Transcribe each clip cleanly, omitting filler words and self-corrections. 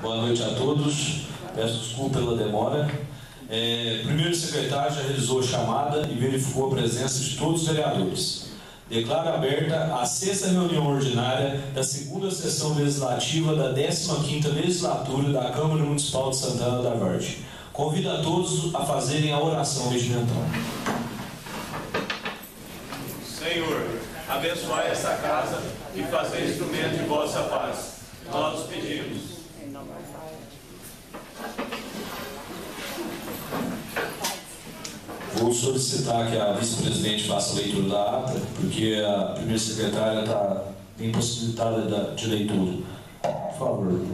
Boa noite a todos. Peço desculpa pela demora. O primeiro secretário já realizou a chamada e verificou a presença de todos os vereadores. Declaro aberta a 6ª reunião ordinária da 2ª sessão legislativa da 15ª legislatura da Câmara Municipal de Santana da Vargem. Convido a todos a fazerem a oração regimental. Senhor, abençoai esta casa e fazei instrumento de vossa paz. Nós os pedimos. Vou solicitar que a vice-presidente faça a leitura da ata, porque a primeira secretária está impossibilitada de leitura. Por favor.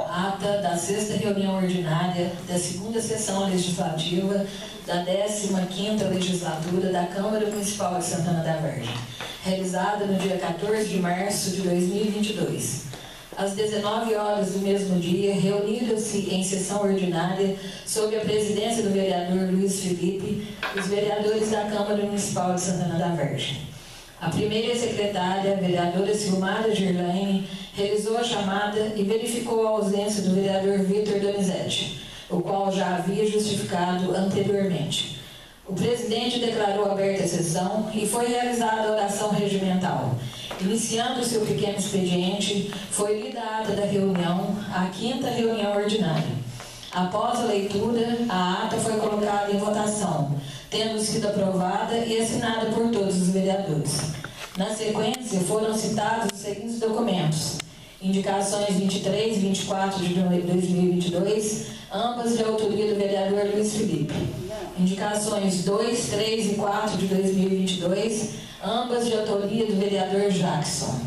Ata da 6ª reunião ordinária da 2ª sessão legislativa da 15ª legislatura da Câmara Municipal de Santana da Vargem, realizada no dia 14 de março de 2022. Às 19 horas do mesmo dia, reuniram-se em sessão ordinária, sob a presidência do vereador Luiz Felipe, os vereadores da Câmara Municipal de Santana da Vargem. A primeira secretária, a vereadora Silmara Girlaine, realizou a chamada e verificou a ausência do vereador Vitor Donizete, o qual já havia justificado anteriormente. O presidente declarou aberta a sessão e foi realizada a oração regimental. Iniciando-se o pequeno expediente, foi lida a ata da reunião, a 5ª reunião ordinária. Após a leitura, a ata foi colocada em votação, tendo sido aprovada e assinada por todos os vereadores. Na sequência, foram citados os seguintes documentos: indicações 23 e 24 de 2022, ambas de autoria do vereador Luiz Felipe. Indicações 2, 3 e 4 de 2022, ambas de autoria do vereador Jackson.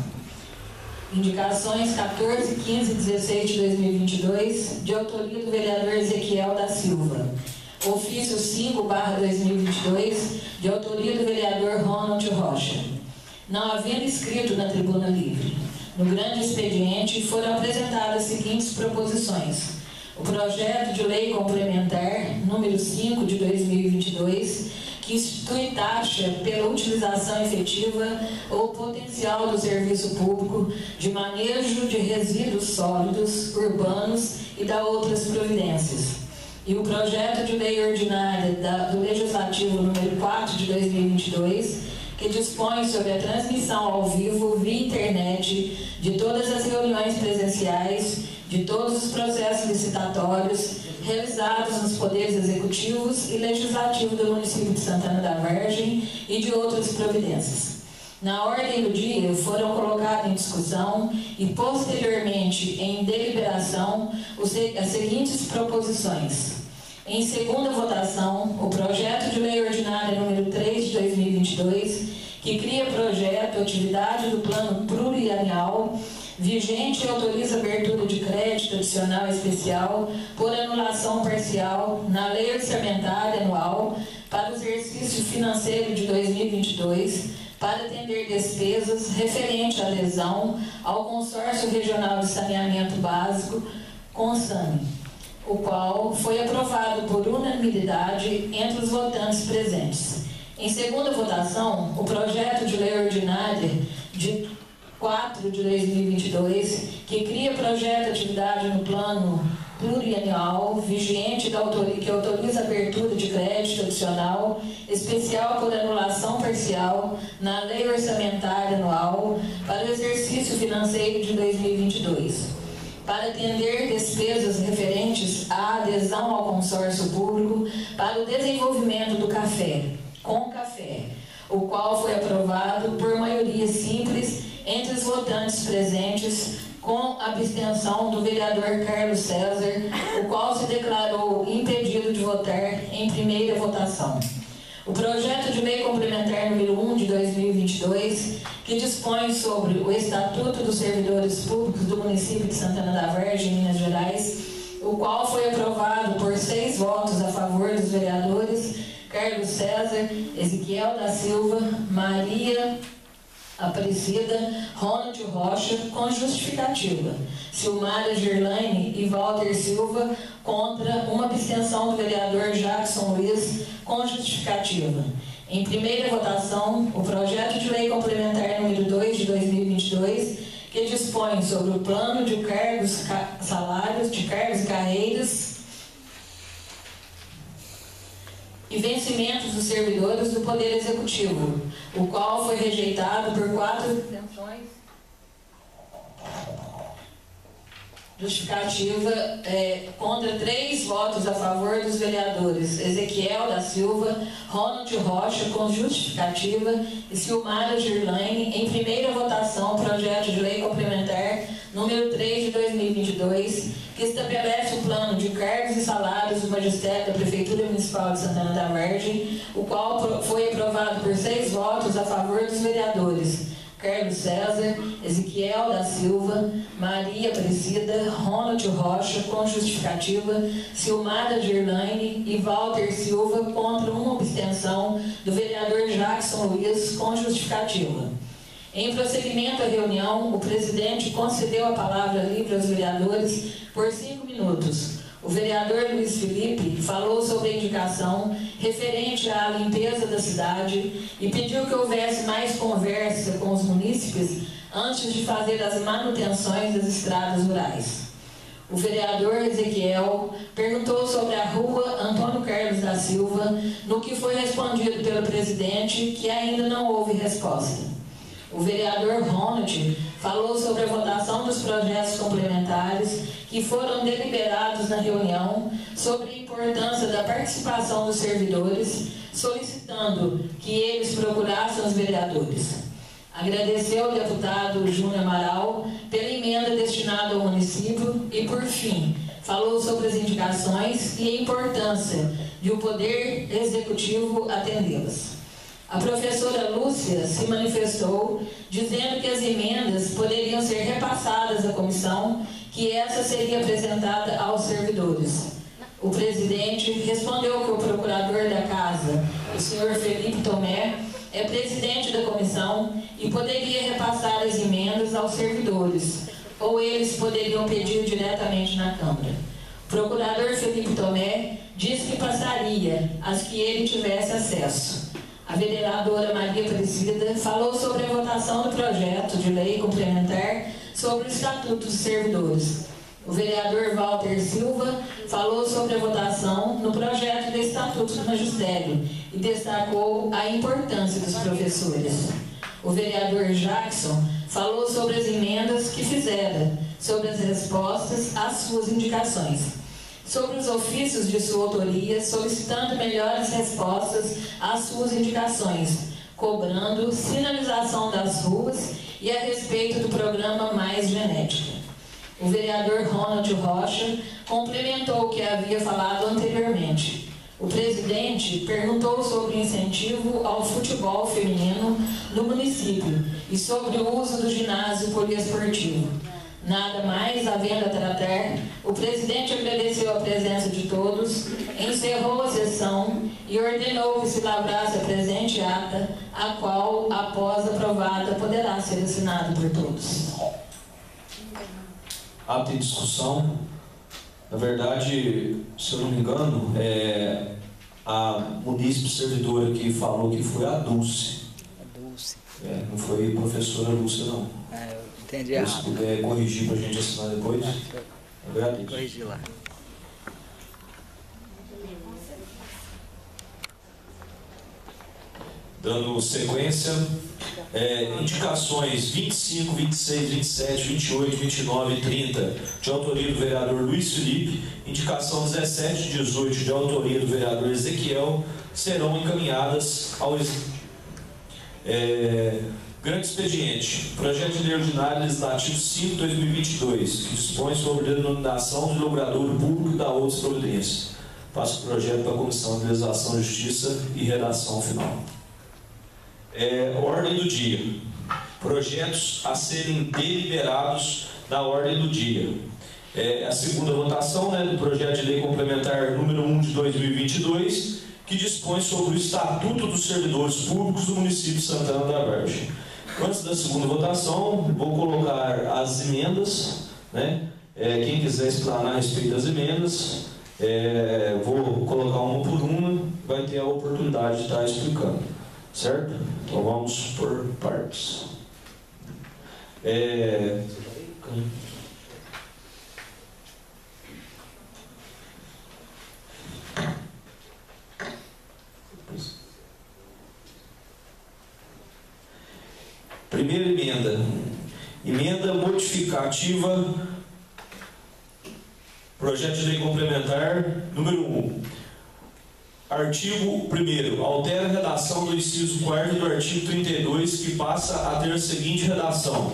Indicações 14, 15 e 16 de 2022, de autoria do vereador Ezequiel da Silva. Ofício 5/2022, de autoria do vereador Ronald Rocha. Não havendo escrito na tribuna livre, no grande expediente foram apresentadas as seguintes proposições: o projeto de lei complementar número 5 de 2022, que institui taxa pela utilização efetiva ou potencial do serviço público de manejo de resíduos sólidos urbanos e da outras providências. E o projeto de lei ordinária do Legislativo número 4 de 2022, que dispõe sobre a transmissão ao vivo via internet de todas as reuniões presenciais, de todos os processos licitatórios realizados nos poderes executivos e legislativos do município de Santana da Vargem e de outras providências. Na ordem do dia foram colocadas em discussão e posteriormente em deliberação as seguintes proposições. Em segunda votação, o projeto de lei ordinária número 3 de 2022, que cria projeto atividade do plano plurianual vigente e autoriza a abertura de crédito adicional especial por anulação parcial na lei orçamentária anual para o exercício financeiro de 2022, para atender despesas referentes à adesão ao Consórcio Regional de Saneamento Básico, CONSAME, o qual foi aprovado por unanimidade entre os votantes presentes. Em segunda votação, o projeto de lei ordinária de 4 de 2022, que cria projeto de atividade no plano plurianual vigente que autoriza a abertura de crédito adicional especial por anulação parcial na lei orçamentária anual para o exercício financeiro de 2022, para atender despesas referentes à adesão ao consórcio público para o desenvolvimento do café, com café, o qual foi aprovado por maioria simples entre os votantes presentes, com abstenção do vereador Carlos César, o qual se declarou impedido de votar em primeira votação. O projeto de lei complementar número 1 de 2022, que dispõe sobre o Estatuto dos Servidores Públicos do município de Santana da Vargem, Minas Gerais, o qual foi aprovado por 6 votos a favor dos vereadores Carlos César, Ezequiel da Silva, Maria Aparecida, Ronald Rocha, com justificativa, Silmara Girlaine e Walter Silva, contra uma abstenção do vereador Jackson Luiz, com justificativa. Em primeira votação, o projeto de lei complementar número 2 de 2022, que dispõe sobre o plano de cargos, salários, de cargos e carreiras e vencimentos dos servidores do Poder Executivo, o qual foi rejeitado por 4 abstenções. Justificativa contra 3 votos a favor dos vereadores Ezequiel da Silva, Ronald Rocha, com justificativa, e Silmara Girlaine, em primeira votação, projeto de lei complementar número 3 de 2022, que estabelece o plano de cargos e salários do magistério da Prefeitura Municipal de Santana da Vargem, o qual foi aprovado por 6 votos a favor dos vereadores Carlos César, Ezequiel da Silva, Maria Aparecida, Ronald Rocha, com justificativa, Silmara Girlaine e Walter Silva, contra uma abstenção do vereador Jackson Luiz, com justificativa. Em prosseguimento à reunião, o presidente concedeu a palavra livre aos vereadores por 5 minutos. O vereador Luiz Felipe falou sobre a indicação referente à limpeza da cidade e pediu que houvesse mais conversa com os munícipes antes de fazer as manutenções das estradas rurais. O vereador Ezequiel perguntou sobre a rua Antônio Carlos da Silva, no que foi respondido pelo presidente que ainda não houve resposta. O vereador Ronald falou sobre a votação dos projetos complementares que foram deliberados na reunião, sobre a importância da participação dos servidores, solicitando que eles procurassem os vereadores. Agradeceu ao deputado Júnior Amaral pela emenda destinada ao município e, por fim, falou sobre as indicações e a importância de o Poder Executivo atendê-las. A professora Lúcia se manifestou, dizendo que as emendas poderiam ser repassadas à comissão, que essa seria apresentada aos servidores. O presidente respondeu que o procurador da Casa, o senhor Felipe Tomé, é presidente da comissão e poderia repassar as emendas aos servidores, ou eles poderiam pedir diretamente na Câmara. O procurador Felipe Tomé disse que passaria as que ele tivesse acesso. A vereadora Maria Aparecida falou sobre a votação do projeto de lei complementar sobre o Estatuto dos Servidores. O vereador Walter Silva falou sobre a votação no projeto do Estatuto do Magistério e destacou a importância dos professores. O vereador Jackson falou sobre as emendas que fizeram, sobre as respostas às suas indicações, sobre os ofícios de sua autoria, solicitando melhores respostas às suas indicações, cobrando sinalização das ruas e a respeito do programa Mais Genética. O vereador Ronald Rocha complementou o que havia falado anteriormente. O presidente perguntou sobre o incentivo ao futebol feminino no município e sobre o uso do ginásio poliesportivo. Nada mais havendo a tratar, o presidente agradeceu a presença de todos, encerrou a sessão e ordenou que se lavrasse a presente ata, a qual, após aprovada, poderá ser assinada por todos. Ata em discussão. Na verdade, se eu não me engano, a munícipe servidora que falou que foi a Dulce. A Dulce. Não foi a professora Lúcia, não. Entendi errado. Se puder corrigir para a gente assinar depois, agradeço. Corrigir lá. Dando sequência, indicações 25, 26, 27, 28, 29 e 30 de autoria do vereador Luiz Felipe, indicação 17 e 18 de autoria do vereador Ezequiel, serão encaminhadas ao grande expediente, projeto de lei ordinária legislativo 5/2022, que dispõe sobre a denominação do logradouro público e da outras providências. Passo o projeto para a Comissão de Legislação, Justiça e Redação final. Ordem do dia. Projetos a serem deliberados da ordem do dia. A segunda votação do projeto de lei complementar número 1 de 2022, que dispõe sobre o Estatuto dos Servidores Públicos do município de Santana da Vargem. Antes da segunda votação, vou colocar as emendas, quem quiser explanar a respeito das emendas, vou colocar uma por uma, vai ter a oportunidade de estar explicando, certo? Então vamos por partes. Primeira emenda. Emenda modificativa. Projeto de lei complementar número 1. Artigo 1º. Altera a redação do inciso 4º do artigo 32, que passa a ter a seguinte redação: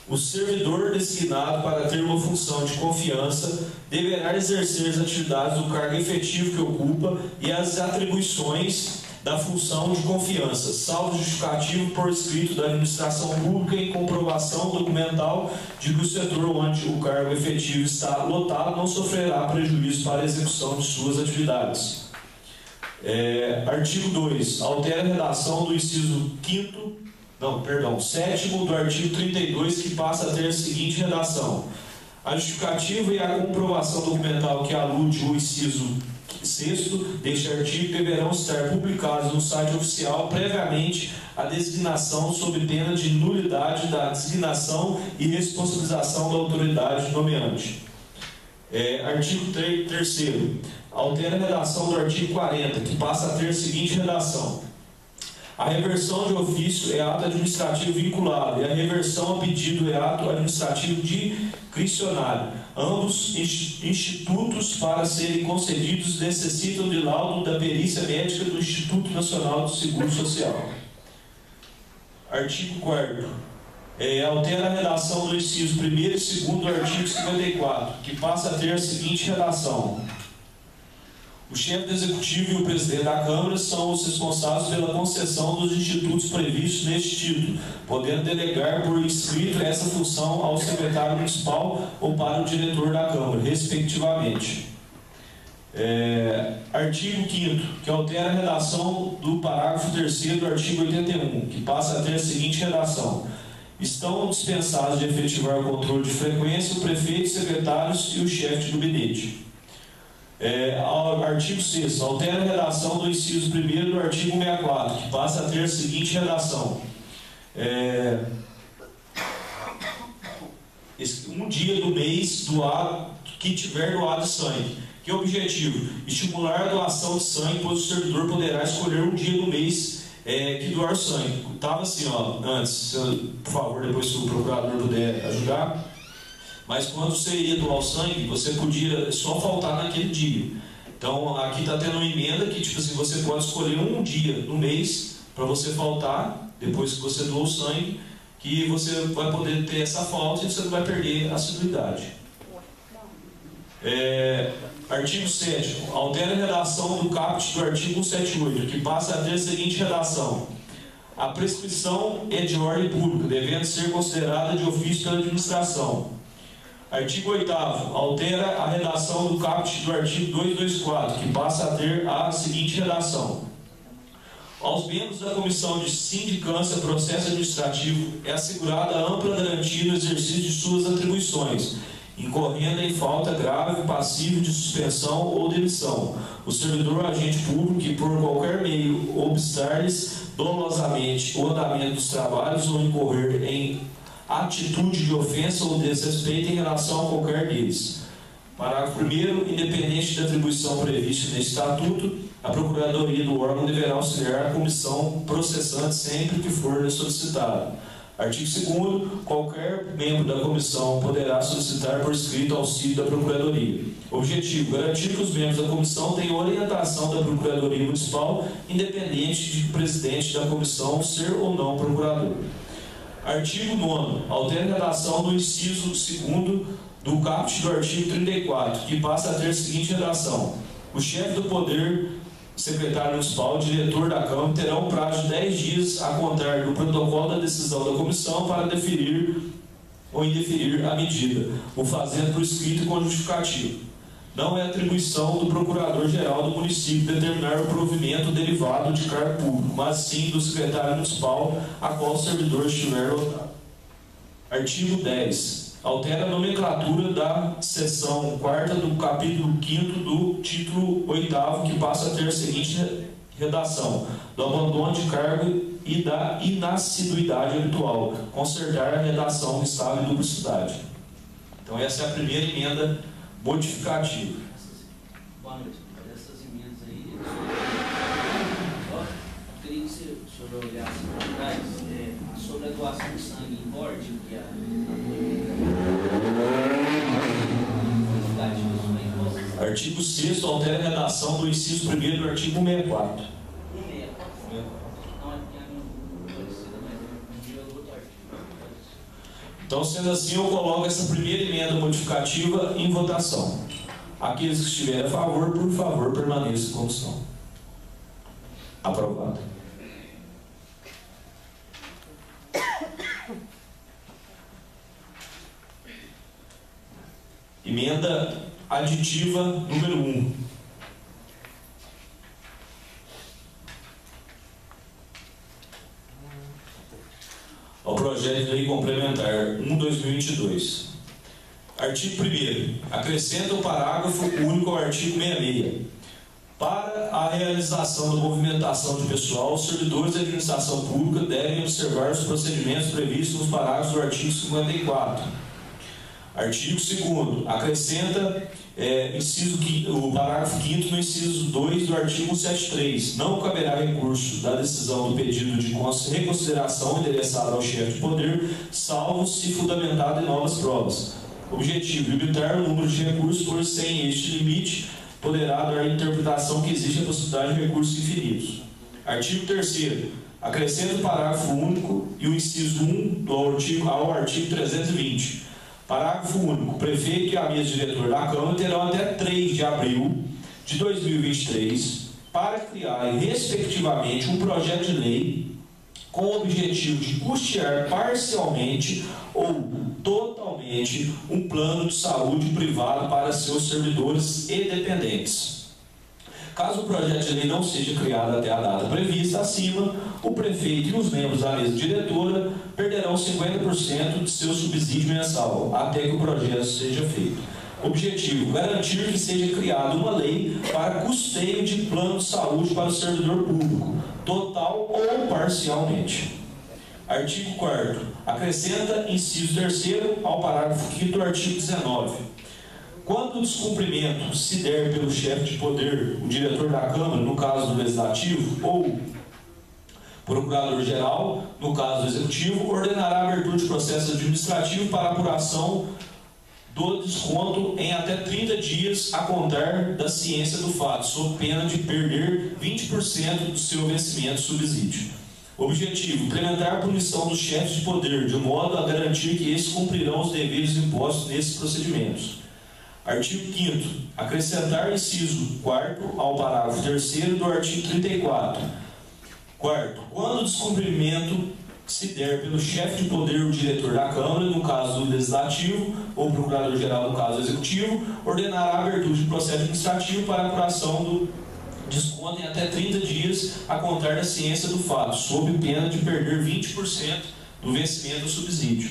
o servidor designado para ter uma função de confiança deverá exercer as atividades do cargo efetivo que ocupa e as atribuições da função de confiança, salvo justificativo por escrito da administração pública e comprovação documental de que o setor onde o cargo efetivo está lotado não sofrerá prejuízo para a execução de suas atividades. Artigo 2. Altera a redação do inciso 7º do artigo 32, que passa a ter a seguinte redação: a justificativa e a comprovação documental que alude o inciso 6º deste artigo deverão estar publicados no site oficial previamente à designação, sob pena de nulidade da designação e responsabilização da autoridade nomeante. Artigo 3º. Altera a redação do artigo 40, que passa a ter a seguinte redação: a reversão de ofício é ato administrativo vinculado e a reversão a pedido é ato administrativo discricionário. Ambos institutos, para serem concedidos, necessitam de laudo da perícia médica do Instituto Nacional do Seguro Social. Artigo 4º. Altera a redação do inciso 1º e 2º do artigo 54, que passa a ter a seguinte redação: o chefe do Executivo e o presidente da Câmara são os responsáveis pela concessão dos institutos previstos neste título, podendo delegar por escrito essa função ao secretário municipal ou para o diretor da Câmara, respectivamente. Artigo 5º, que altera a redação do parágrafo 3º do artigo 81, que passa a ter a seguinte redação: estão dispensados de efetivar o controle de frequência o prefeito, secretários e o chefe de gabinete. Artigo 6º. Altera a redação do inciso 1º do artigo 64, que passa a ter a seguinte redação: um dia do mês que tiver doado sangue. Que objetivo? Estimular a doação de sangue, pois o servidor poderá escolher um dia do mês que doar sangue. Estava assim, antes, por favor, depois se o procurador puder ajudar. Mas quando você ia doar o sangue, você podia só faltar naquele dia. Então, aqui está tendo uma emenda que, tipo assim, você pode escolher um dia no mês para você faltar, depois que você doou o sangue, que você vai poder ter essa falta e você não vai perder a assiduidade. Artigo 7º. Altera a redação do caput do artigo 178, que passa a ter a seguinte redação: a prescrição é de ordem pública, devendo ser considerada de ofício pela administração. Artigo 8º. Altera a redação do caput do artigo 224, que passa a ter a seguinte redação: aos membros da Comissão de Sindicância Processo Administrativo é assegurada ampla garantia no exercício de suas atribuições, incorrendo em falta grave, passivo de suspensão ou demissão, o servidor ou agente público que por qualquer meio obstar-lhes dolosamente o andamento dos trabalhos ou incorrer em atitude de ofensa ou desrespeito em relação a qualquer deles. Parágrafo 1º. Independente da atribuição prevista neste estatuto, a Procuradoria do órgão deverá auxiliar a comissão processante sempre que for solicitado. Artigo 2º. Qualquer membro da comissão poderá solicitar por escrito auxílio da Procuradoria. Objetivo: garantir que os membros da comissão tenham orientação da Procuradoria Municipal, independente de o presidente da comissão ser ou não procurador. Artigo 9º. Altera a redação do inciso 2º do caput do artigo 34, que passa a ter a seguinte redação: o chefe do poder, secretário municipal, diretor da Câmara, terão um prazo de 10 dias a contar do protocolo da decisão da comissão para deferir ou indeferir a medida, o fazendo por escrito e com justificativo. Não é atribuição do Procurador-Geral do município determinar o provimento derivado de cargo público, mas sim do secretário municipal a qual o servidor estiver lotado. Artigo 10. Altera a nomenclatura da seção 4ª do capítulo 5º do título 8º, que passa a ter a seguinte redação: do abandono de cargo e da inassiduidade habitual, consertar a redação que estava em duplicidade. Então essa é a primeira emenda modificativa. Boa noite. Essas emendas aí, eu queria que o senhor olhasse para trás sobre a doação de sangue em ordem, que é a Artigo 6º altera a redação do inciso 1º do artigo 164. Então, sendo assim, eu coloco essa primeira emenda modificativa em votação. Aqueles que estiverem a favor, por favor, permaneçam como estão. Aprovado. Emenda aditiva número 1. Ao projeto de lei complementar 1/2022. Artigo 1º. Acrescenta o parágrafo único ao artigo 66. Para a realização da movimentação de pessoal, os servidores da administração pública devem observar os procedimentos previstos nos parágrafos do artigo 54. Artigo 2º. Acrescenta o parágrafo 5º no inciso 2 do artigo 173. Não caberá recurso da decisão do pedido de reconsideração endereçado ao chefe de poder, salvo se fundamentado em novas provas. Objetivo: limitar o número de recursos, pois sem este limite poderá dar interpretação que existe a possibilidade de recursos infinitos. Artigo 3º. Acrescenta o parágrafo único e o inciso 1 ao artigo 320. Parágrafo único. O prefeito e a mesa diretora da Câmara terão até 3 de abril de 2023 para criar, respectivamente, um projeto de lei com o objetivo de custear parcialmente ou totalmente um plano de saúde privado para seus servidores e dependentes. Caso o projeto de lei não seja criado até a data prevista acima, o prefeito e os membros da mesa diretora perderão 50% de seu subsídio mensal, até que o projeto seja feito. Objetivo: garantir que seja criada uma lei para custeio de plano de saúde para o servidor público, total ou parcialmente. Artigo 4º. Acrescenta inciso 3º ao parágrafo 5º do artigo 19. Quando o descumprimento se der pelo chefe de poder, o diretor da Câmara, no caso do Legislativo, ou Procurador-Geral, no caso do Executivo, ordenará a abertura de processo administrativo para apuração do desconto em até 30 dias a contar da ciência do fato, sob pena de perder 20% do seu vencimento subsídio. Objetivo: implementar a punição dos chefes de poder, de modo a garantir que esses cumprirão os deveres impostos nesses procedimentos. Artigo 5º. Acrescentar inciso 4º ao parágrafo 3º do artigo 34. Quarto, quando o descumprimento se der pelo chefe de poder ou diretor da Câmara, no caso do Legislativo, ou Procurador-Geral, no caso do Executivo, ordenará a abertura de processo administrativo para apuração do desconto em até 30 dias a contar da ciência do fato, sob pena de perder 20% do vencimento do subsídio.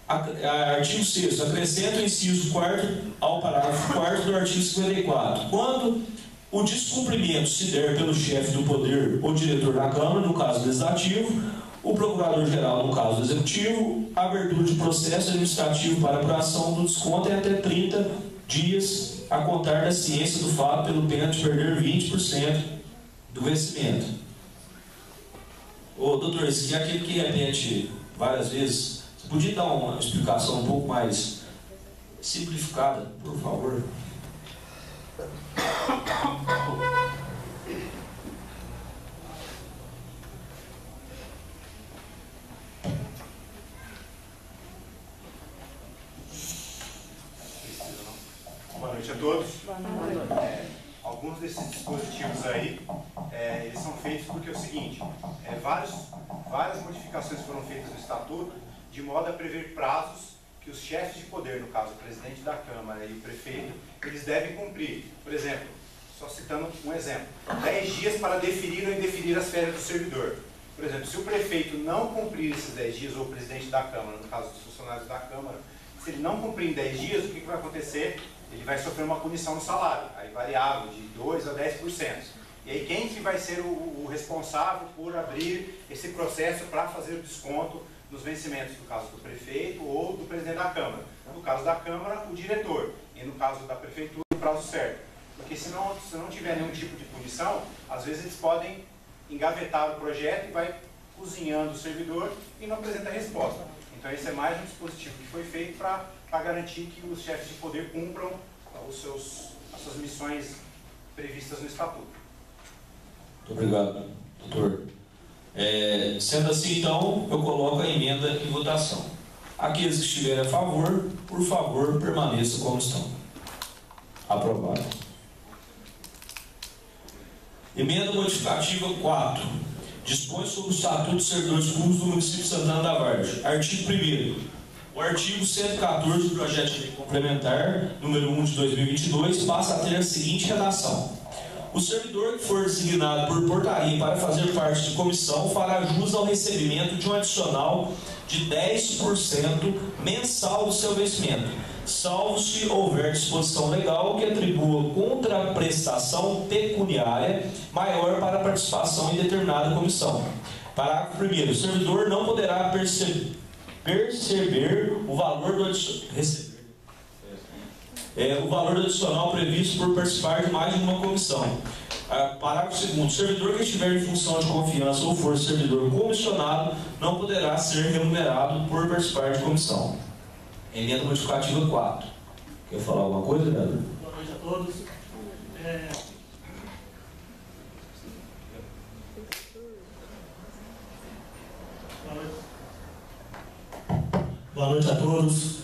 Artigo 6º. Acrescenta o inciso 4º ao parágrafo 4º do artigo 54. Quando o descumprimento se der pelo chefe do poder ou diretor da Câmara, no caso do Legislativo, o Procurador-Geral, no caso do Executivo, a abertura de processo administrativo para apuração do desconto em até 30 dias a contar da ciência do fato, pelo pena de perder 20% do vencimento. Ô, doutor, esse aqui é aquele que repete várias vezes. Você podia dar uma explicação um pouco mais simplificada, por favor? Boa noite a todos. Alguns desses dispositivos aí, eles são feitos porque é o seguinte, várias modificações foram feitas no Estatuto, de modo a prever prazos que os chefes de poder, no caso o presidente da Câmara e o prefeito, eles devem cumprir. Por exemplo, só citando um exemplo, 10 dias para definir ou indefinir as férias do servidor. Por exemplo, se o prefeito não cumprir esses 10 dias, ou o presidente da Câmara, no caso dos funcionários da Câmara, se ele não cumprir em 10 dias, o que vai acontecer? Ele vai sofrer uma punição no salário, aí variável de 2% a 10%. E aí quem que vai ser o responsável por abrir esse processo para fazer o desconto nos vencimentos, no caso do prefeito ou do presidente da Câmara. No caso da Câmara, o diretor. E no caso da Prefeitura, o prazo certo. Porque se não tiver nenhum tipo de punição, às vezes eles podem engavetar o projeto e vai cozinhando o servidor e não apresenta resposta. Então esse é mais um dispositivo que foi feito para garantir que os chefes de poder cumpram as suas missões previstas no Estatuto. Muito obrigado, doutor. Sendo assim, então, eu coloco a emenda em votação. Aqueles que estiverem a favor, por favor, permaneçam como estão. Aprovado. Emenda modificativa 4. Dispõe sobre o Estatuto dos Servidores Públicos do município de Santana da Várzea. Artigo 1º. O artigo 114 do projeto de lei complementar, número 1 de 2022, passa a ter a seguinte redação. O servidor que for designado por portaria para fazer parte de comissão fará jus ao recebimento de um adicional de 10% mensal do seu vencimento, salvo se houver disposição legal que atribua contraprestação pecuniária maior para a participação em determinada comissão. Parágrafo 1º. O servidor não poderá perceber o valor do o valor adicional previsto por participar de mais de uma comissão. Parágrafo 2º. O servidor que estiver em função de confiança ou for servidor comissionado não poderá ser remunerado por participar de comissão. Emenda modificativa 4. Quer falar alguma coisa, vereador? Boa noite a todos. Boa noite a todos.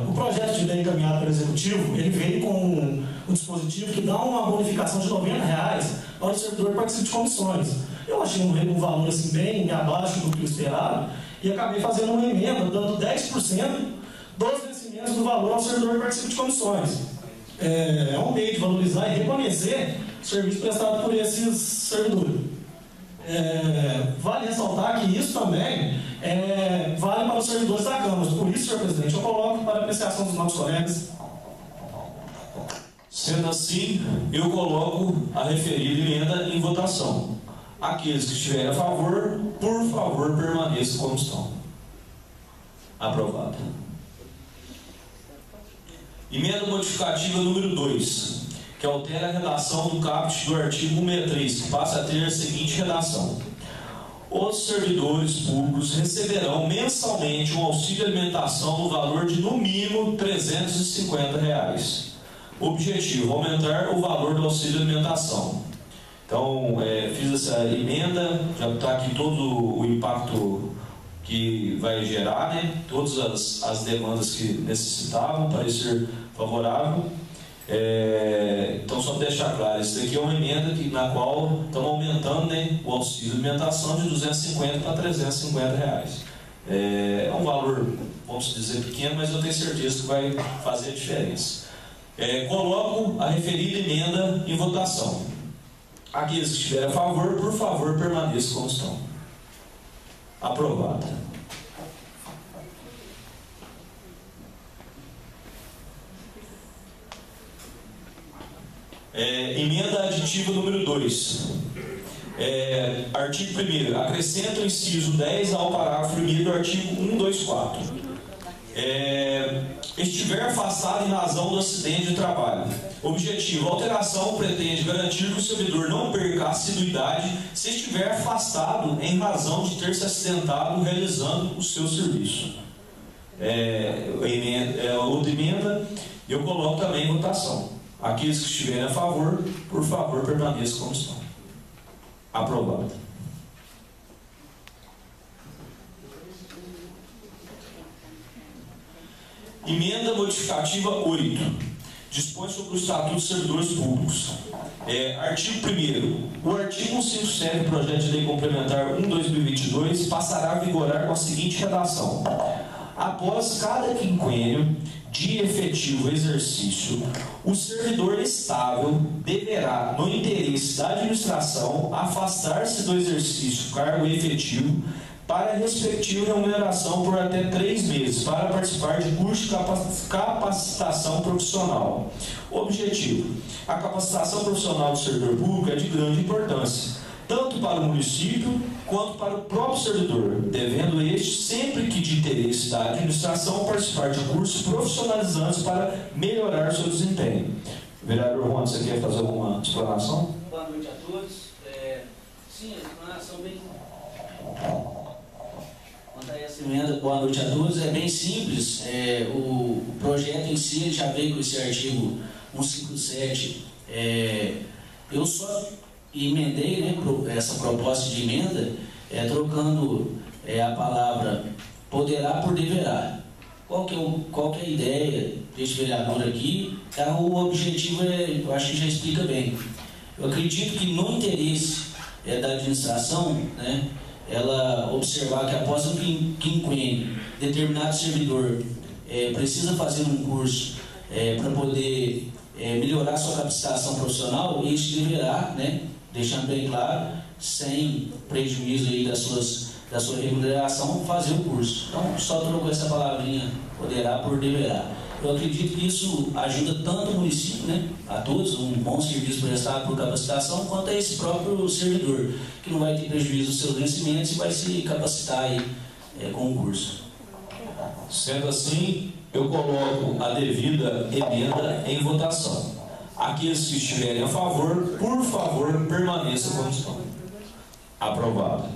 O projeto de lei encaminhado pelo Executivo, ele veio com um dispositivo que dá uma bonificação de R$90 para o servidor que participe de comissões. Eu achei um valor assim, bem abaixo do que eu esperava e acabei fazendo uma emenda, dando 10% dos vencimentos do valor ao servidor que participa de comissões. É um meio de valorizar e reconhecer o serviço prestado por esses servidores. Vale ressaltar que isso também vale para os servidores da Câmara. Por isso, senhor presidente, eu coloco para apreciação dos nossos colegas. Sendo assim, eu coloco a referida emenda em votação. Aqueles que estiverem a favor, por favor, permaneçam como estão. Aprovado. Emenda modificativa número 2. Que altera a redação do caput do artigo 163, que passa a ter a seguinte redação. Os servidores públicos receberão mensalmente um auxílio alimentação no valor de, no mínimo, R$350. Objetivo, aumentar o valor do auxílio alimentação. Então, fiz essa emenda, já está aqui todo o impacto que vai gerar, né? Todas as demandas que necessitavam, parecer favorável. Então, só para deixar claro, isso daqui é uma emenda na qual estamos aumentando, né, o auxílio alimentação de R$250 para R$350. É um valor, vamos dizer, pequeno, mas eu tenho certeza que vai fazer a diferença. Coloco a referida emenda em votação. Aqueles que estiverem a favor, por favor, permaneçam como estão. Aprovada. Emenda aditiva número 2. Artigo 1º. Acrescenta o inciso 10 ao parágrafo 1º do artigo 124. Estiver afastado em razão do acidente de trabalho. Objetivo. A alteração pretende garantir que o servidor não perca a assiduidade se estiver afastado em razão de ter se acidentado realizando o seu serviço. Outra emenda, eu coloco também em votação. Aqueles que estiverem a favor, por favor, permaneçam como estão. Aprovado. Emenda modificativa 8. Dispõe sobre o Estatuto dos Servidores Públicos. Artigo 1º. O artigo 157 do projeto de lei complementar 1/2022 passará a vigorar com a seguinte redação. Após cada quinquênio de efetivo exercício, o servidor estável deverá, no interesse da administração, afastar-se do exercício do cargo efetivo, para a respectiva remuneração por até 3 meses, para participar de curso de capacitação profissional. Objetivo: a capacitação profissional do servidor público é de grande importância, tanto para o município quanto para o próprio servidor, devendo este, sempre que de interesse da administração, participar de cursos profissionalizantes para melhorar seu desempenho. Vereador Juan, você quer fazer alguma explanação? Boa noite a todos. Sim, a explanação bem... Quanto a essa emenda, boa noite a todos, é bem simples. O projeto em si já veio com esse artigo 157. Eu só emendei, né, essa proposta de emenda, trocando a palavra poderá por deverá. Qual que é a ideia deste vereador aqui? O objetivo eu acho que já explica bem. Eu acredito que no interesse da administração, né, ela observar que após um quinquênio, determinado servidor precisa fazer um curso para poder melhorar sua capacitação profissional, este deverá, né, deixando bem claro, sem prejuízo aí da sua remuneração, fazer o curso. Então, só trocou essa palavrinha, poderá por deverá. Eu acredito que isso ajuda tanto o município, né, a todos, um bom serviço prestado por capacitação, quanto a esse próprio servidor, que não vai ter prejuízo dos seus vencimentos e vai se capacitar aí, com o curso. Sendo assim, eu coloco a devida emenda em votação. Aqueles que estiverem a favor, por favor, permaneçam como estão. Aprovado.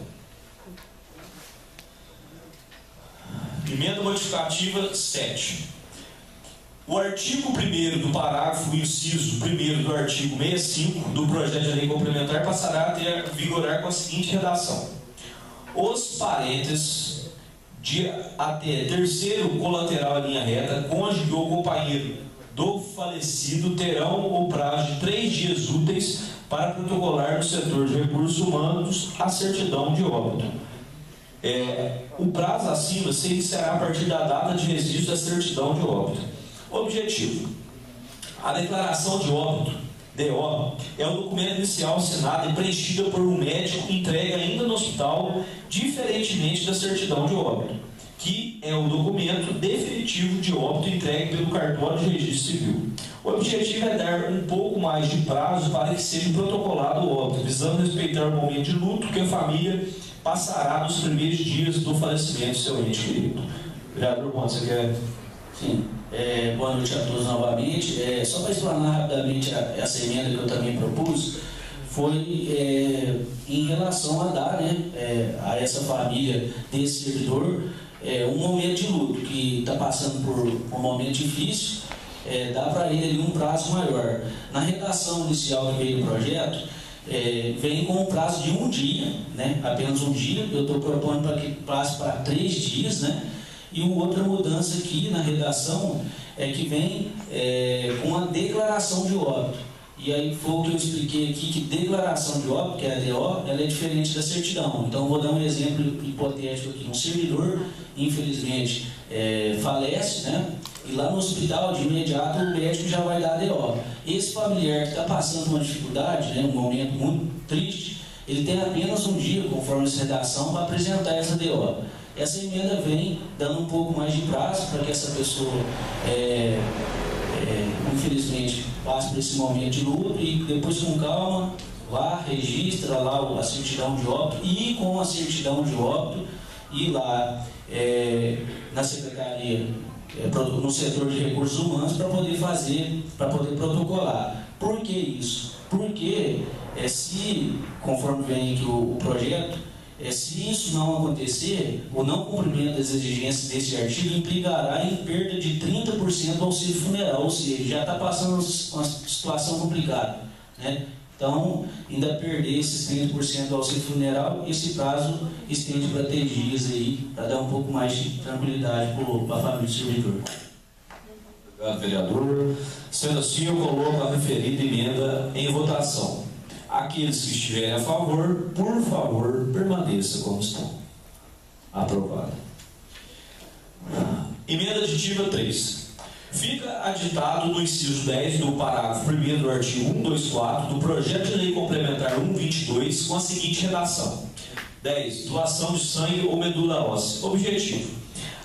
Emenda modificativa 7. O artigo 1º do parágrafo inciso 1º do artigo 65 do projeto de lei complementar passará a vigorar com a seguinte redação: os parentes de até terceiro colateral em linha reta, cônjuge ou companheiro do falecido terão o prazo de 3 dias úteis para protocolar no setor de recursos humanos a certidão de óbito. O prazo acima se iniciará a partir da data de registro da certidão de óbito. Objetivo: a declaração de óbito, DO, é o documento inicial assinado e preenchido por um médico entregue ainda no hospital, diferentemente da certidão de óbito, que é o documento definitivo de óbito entregue pelo cartório de registro civil. O objetivo é dar um pouco mais de prazo para que seja protocolado o óbito, visando respeitar o momento de luto que a família passará nos primeiros dias do falecimento do seu ente querido. Vereador, quando você quer... Sim. Boa noite a todos novamente. Só para explanar rapidamente essa emenda que eu também propus, foi em relação a dar, né, a essa família desse servidor um momento de luto, que está passando por um momento difícil, dá para ele ali um prazo maior. Na redação inicial que veio do projeto, vem com um prazo de 1 dia, né, apenas 1 dia. Eu estou propondo para que passe para 3 dias, né? E outra mudança aqui na redação que vem com a declaração de óbito. E aí foi o que eu expliquei aqui, que declaração de óbito, que é a DO, ela é diferente da certidão. Então, vou dar um exemplo hipotético aqui. Um servidor, infelizmente, falece, né? E lá no hospital, de imediato, o médico já vai dar a DO. Esse familiar que está passando uma dificuldade, né, um momento muito triste, ele tem apenas 1 dia, conforme essa redação, para apresentar essa DO. Essa emenda vem dando um pouco mais de prazo para que essa pessoa, infelizmente, passe por esse momento de luto e depois, com calma, vá, registra lá a certidão de óbito e com a certidão de óbito ir lá na secretaria, no setor de recursos humanos, para poder protocolar. Por que isso? Porque se, conforme vem aqui o projeto, se isso não acontecer, o não cumprimento das exigências desse artigo implicará em perda de 30% do auxílio funeral, ou seja, já está passando uma situação complicada, né? Então, ainda perder esses 30% do auxílio funeral, esse prazo estende para 3 dias aí, para dar um pouco mais de tranquilidade para a família do servidor. Obrigado, vereador. Sendo assim, eu coloco a referida emenda em votação. Aqueles que estiverem a favor, por favor, permaneçam como estão. Aprovado. Emenda aditiva 3. Fica aditado no inciso 10 do parágrafo 1º do artigo 124 do projeto de lei complementar 122 com a seguinte redação: 10. Doação de sangue ou medula óssea. Objetivo: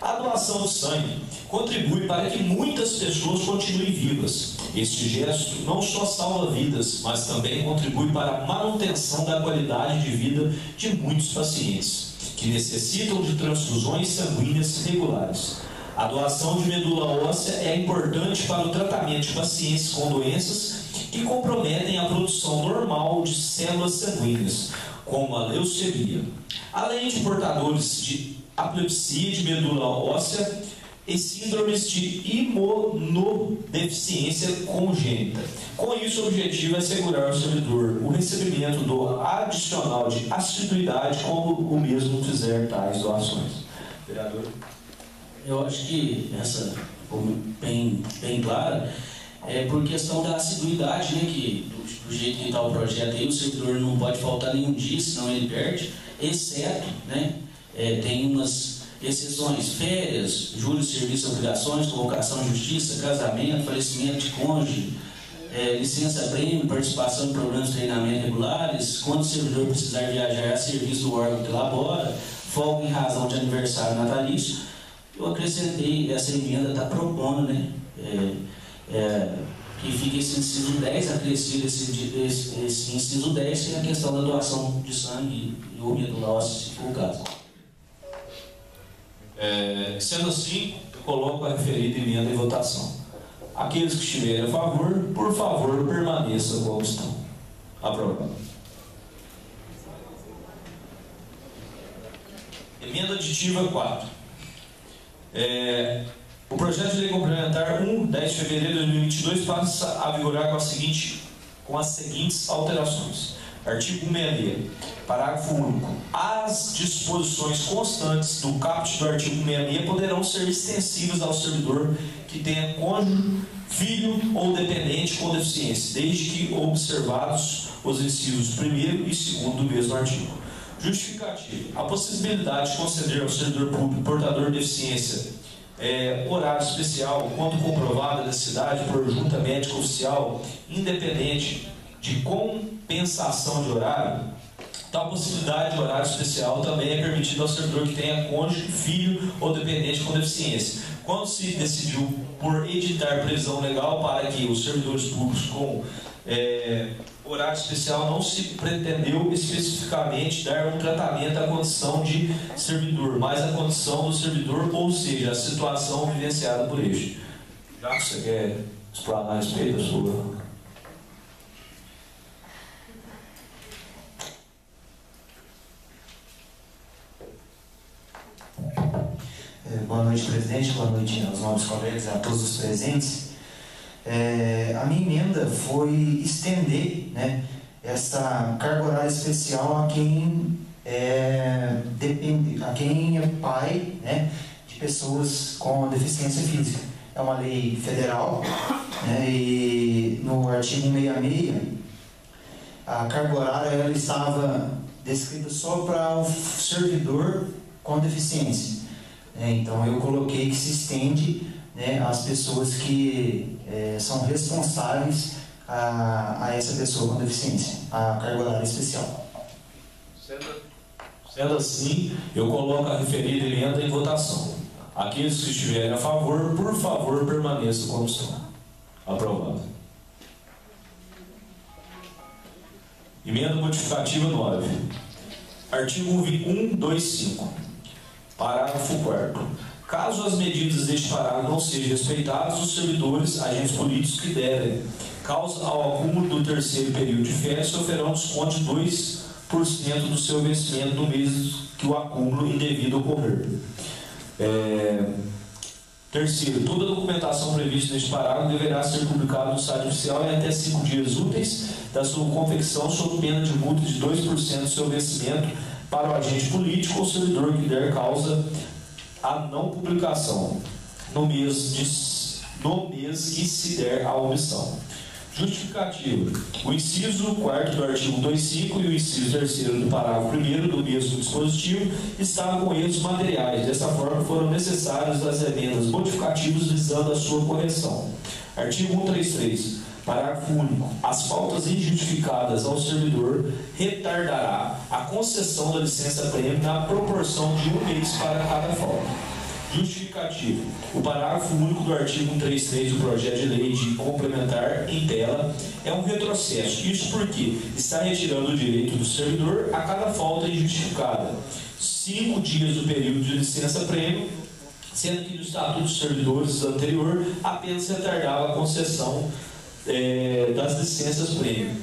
a doação de sangue contribui para que muitas pessoas continuem vivas. Este gesto não só salva vidas, mas também contribui para a manutenção da qualidade de vida de muitos pacientes que necessitam de transfusões sanguíneas regulares. A doação de medula óssea é importante para o tratamento de pacientes com doenças que comprometem a produção normal de células sanguíneas, como a leucemia, além de portadores de aplexia de medula óssea e síndromes de imunodeficiência congênita. Com isso, o objetivo é assegurar ao servidor o recebimento do adicional de assiduidade, como o mesmo fizer tais doações. Vereador? Eu acho que essa ficou bem clara, por questão da assiduidade, né, que do jeito que está o projeto aí, o servidor não pode faltar nenhum dia, senão ele perde, exceto, né, tem umas exceções: férias, juros de serviço e obrigações, convocação de justiça, casamento, falecimento de cônjuge, licença-prêmio, participação em programas de treinamento regulares, quando o servidor precisar viajar a serviço do órgão que elabora, folga em razão de aniversário natalício. Eu acrescentei, essa emenda está propondo, né, que fique esse inciso 10, acrescido esse inciso 10, que é a questão da doação de sangue e ou medula óssea, se for o caso. Sendo assim, eu coloco a referida emenda em votação. Aqueles que estiverem a favor, por favor, permaneçam como estão. Aprovado. Emenda aditiva 4. O projeto de lei complementar 1, 10 de fevereiro de 2022, passa a vigorar com as seguintes alterações. Artigo 166, parágrafo único. As disposições constantes do caput do artigo 166 poderão ser extensivas ao servidor que tenha cônjuge, filho ou dependente com deficiência, desde que observados os incisos 1º e 2º do mesmo artigo. Justificativo: a possibilidade de conceder ao servidor público portador de deficiência horário especial, quando comprovada a necessidade por junta médica oficial, independente de compensação de horário. Tal possibilidade de horário especial também é permitida ao servidor que tenha cônjuge, filho ou dependente com deficiência. Quando se decidiu por editar previsão legal para que os servidores públicos com horário especial, não se pretendeu especificamente dar um tratamento à condição de servidor, mas à condição do servidor, ou seja, a situação vivenciada por este. Já que você quer explanar a respeito da sua... Boa noite, presidente. Boa noite aos novos colegas, a todos os presentes. A minha emenda foi estender, né, essa carga horária especial a quem é pai, né, de pessoas com deficiência física. É uma lei federal, né, e no artigo 166, a carga horária ela estava descrita só para o servidor com deficiência. Então eu coloquei que se estende, né, às pessoas que são responsáveis a essa pessoa com deficiência, a carga horária especial. Sendo assim, eu coloco a referida emenda em votação. Aqueles que estiverem a favor, por favor, permaneçam como estão. Aprovado. Emenda modificativa 9. Artigo 125. Parágrafo 4º. Caso as medidas deste parágrafo não sejam respeitadas, os servidores, agentes políticos que derem causa ao acúmulo do terceiro período de férias sofrerão desconto de 2% do seu vencimento no mês que o acúmulo indevido ocorrer. Terceiro, toda a documentação prevista neste parágrafo deverá ser publicada no site oficial em até 5 dias úteis da sua confecção, sob pena de multa de 2% do seu vencimento para o agente político ou servidor que der causa à não publicação no mês que se der a omissão. Justificativo: o inciso 4º do artigo 25 e o inciso 3º do parágrafo 1º do mesmo dispositivo estavam com erros materiais. Dessa forma, foram necessárias as emendas modificativas visando a sua correção. Artigo 133. Parágrafo único. As faltas injustificadas ao servidor retardará a concessão da licença-prêmio na proporção de 1 mês para cada falta. Justificativo. O parágrafo único do artigo 133 do projeto de lei de complementar em tela é um retrocesso. Isso porque está retirando o direito do servidor a cada falta injustificada. 5 dias do período de licença-prêmio, sendo que no Estatuto dos Servidores anterior apenas retardava a concessão das licenças-prêmio.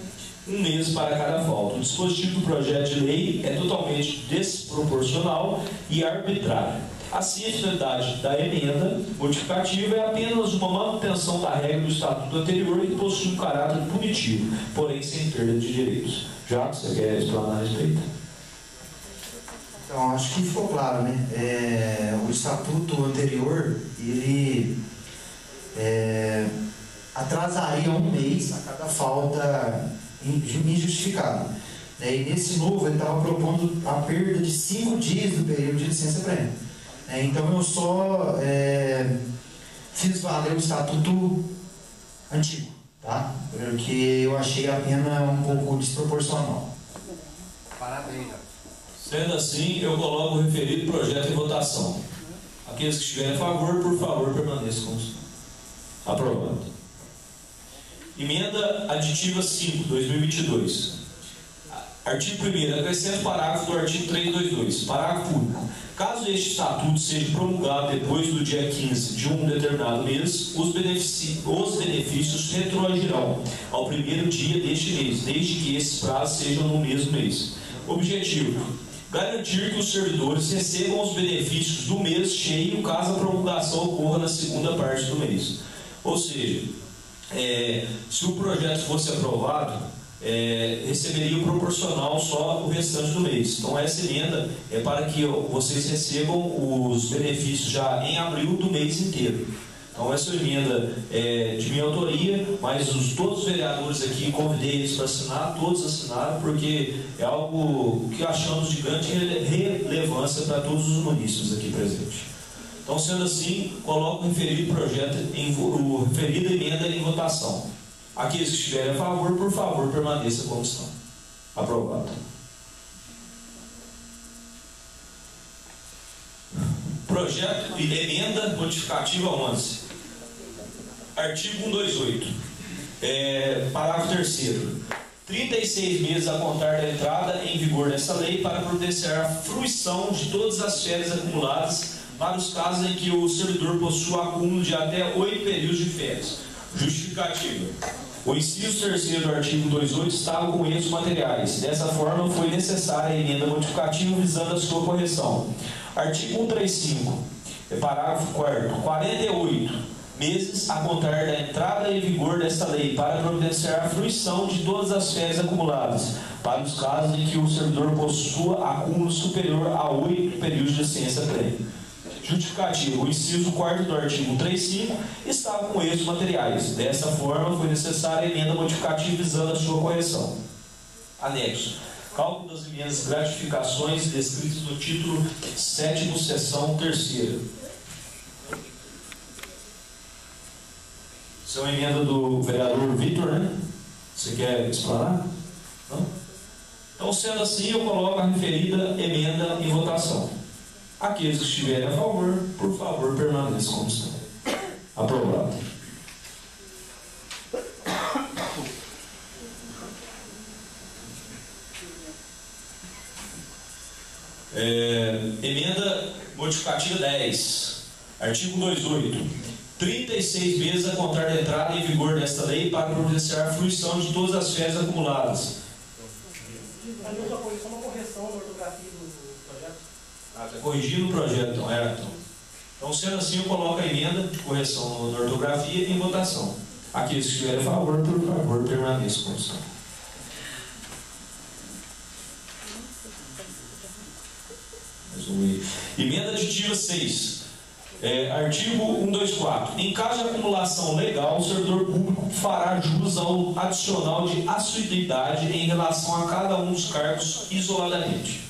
1 mês para cada falta. O dispositivo do projeto de lei é totalmente desproporcional e arbitrário. Assim, a finalidade da emenda modificativa é apenas uma manutenção da regra do Estatuto anterior e possui um caráter punitivo, porém sem perda de direitos. Jacques, você quer explanar a respeito? Então, acho que ficou claro, né? O Estatuto anterior, ele atrasaria 1 mês a cada falta injustificada. E nesse novo, ele estava propondo a perda de 5 dias do período de licença-prêmio. Então eu só fiz valer o estatuto antigo, tá? Porque eu achei a pena um pouco desproporcional. Parabéns. Sendo assim, eu coloco o referido projeto em votação. Aqueles que estiverem a favor, por favor, permaneçam como estão. Aprovado. Emenda aditiva 5, 2022. Artigo 1º, acrescenta o parágrafo do artigo 322. Parágrafo único. Caso este estatuto seja promulgado depois do dia 15 de um determinado mês, os benefícios retroagirão ao 1º dia deste mês, desde que esses prazos sejam no mesmo mês. Objetivo: garantir que os servidores recebam os benefícios do mês cheio caso a promulgação ocorra na segunda parte do mês. Ou seja, se o projeto fosse aprovado, receberia o proporcional só o restante do mês. Então essa emenda é para que vocês recebam os benefícios já em abril do mês inteiro. Então essa emenda é de minha autoria, mas todos os vereadores aqui, convidei eles para assinar, todos assinaram, porque é algo que achamos de grande relevância para todos os munícipes aqui presentes. Então, sendo assim, coloco o referido projeto, o referido emenda em votação. Aqueles que estiverem a favor, por favor, permaneça como estão. Aprovado. Projeto e emenda modificativa 11. Artigo 128. Parágrafo 3º. 36 meses a contar da entrada em vigor dessa lei para providenciar a fruição de todas as férias acumuladas para os casos em que o servidor possua acúmulo de até 8 períodos de férias. Justificativa. O inciso 3º do artigo 128 estava com erros materiais. Dessa forma, foi necessária a emenda modificativa visando a sua correção. Artigo 135, parágrafo 4º. 48 meses a contar da entrada em vigor desta lei para providenciar a fruição de todas as férias acumuladas, para os casos em que o servidor possua acúmulo superior a 8 períodos de licença-prêmio. Justificativo. O inciso 4º do artigo 135 estava com erros materiais. Dessa forma, foi necessária a emenda modificativa visando a sua correção. Anexo. Cálculo das emendas gratificações descritas no título 7º, seção 3ª. Isso é uma emenda do vereador Vitor, né? Você quer explanar? Não? Então, sendo assim, eu coloco a referida emenda em votação. Aqueles que estiverem a favor, por favor, permaneçam como estão. Aprovado. Emenda modificativa 10. Artigo 128. 36 meses a contar da entrada em vigor desta lei para providenciar a fruição de todas as férias acumuladas. Só uma correção na ortografia do projeto. Está corrigindo o projeto, então. Então, sendo assim, eu coloco a emenda, correção na ortografia, em votação. Aqueles que estiverem a favor, por favor, permaneçam como estão. Emenda aditiva 6. Artigo 124. Em caso de acumulação legal, o servidor público fará jus ao adicional de assiduidade em relação a cada um dos cargos isoladamente.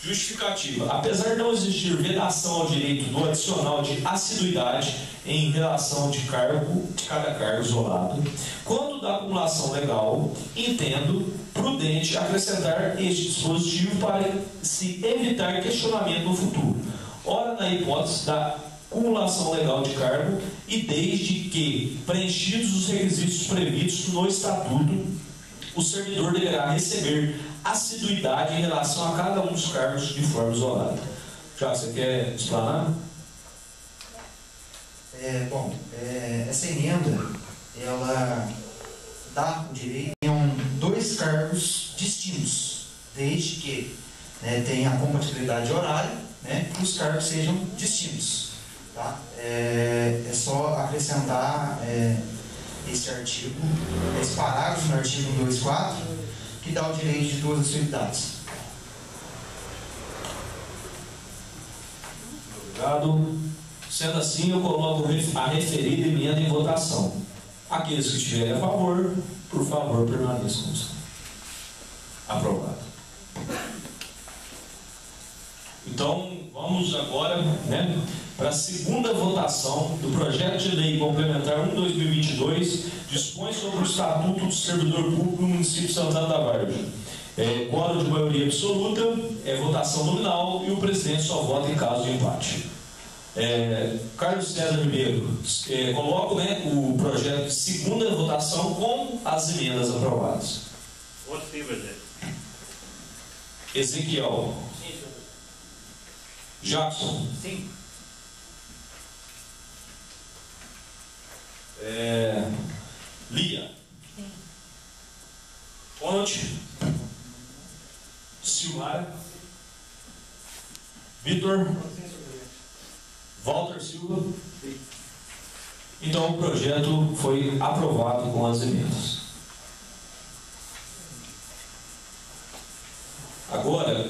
Justificativa. Apesar de não existir vedação ao direito do adicional de assiduidade em relação de cada cargo isolado, quando da acumulação legal, entendo prudente acrescentar este dispositivo para se evitar questionamento no futuro. Ora, na hipótese da acumulação legal de cargo e desde que preenchidos os requisitos previstos no Estatuto, o servidor deverá receber assiduidade em relação a cada um dos cargos de forma isolada. Já você quer explanar? Essa emenda, ela dá o direito a 2 cargos distintos, desde que tenha a compatibilidade horária, e os cargos sejam distintos. Tá? É só acrescentar esse artigo, esse parágrafo no artigo 2.4, que dá o direito de 2 assiduidades. Obrigado. Sendo assim, eu coloco a referida emenda em votação. Aqueles que estiverem a favor, por favor, permaneçam. Aprovado. Então, vamos agora para a segunda votação do projeto de lei complementar 1/2022, dispõe sobre o Estatuto do Servidor Público do município de Santana da Vargem. Quórum de maioria absoluta, votação nominal e o presidente só vota em caso de empate. Carlos César Ribeiro, coloco o projeto de segunda votação com as emendas aprovadas. Voto sim, presidente. Ezequiel. Sim, senhor. Jackson. Sim. Lia. Sim. Fonte. Silmara. Vitor. Walter Silva. Então o projeto foi aprovado com as emendas. Agora,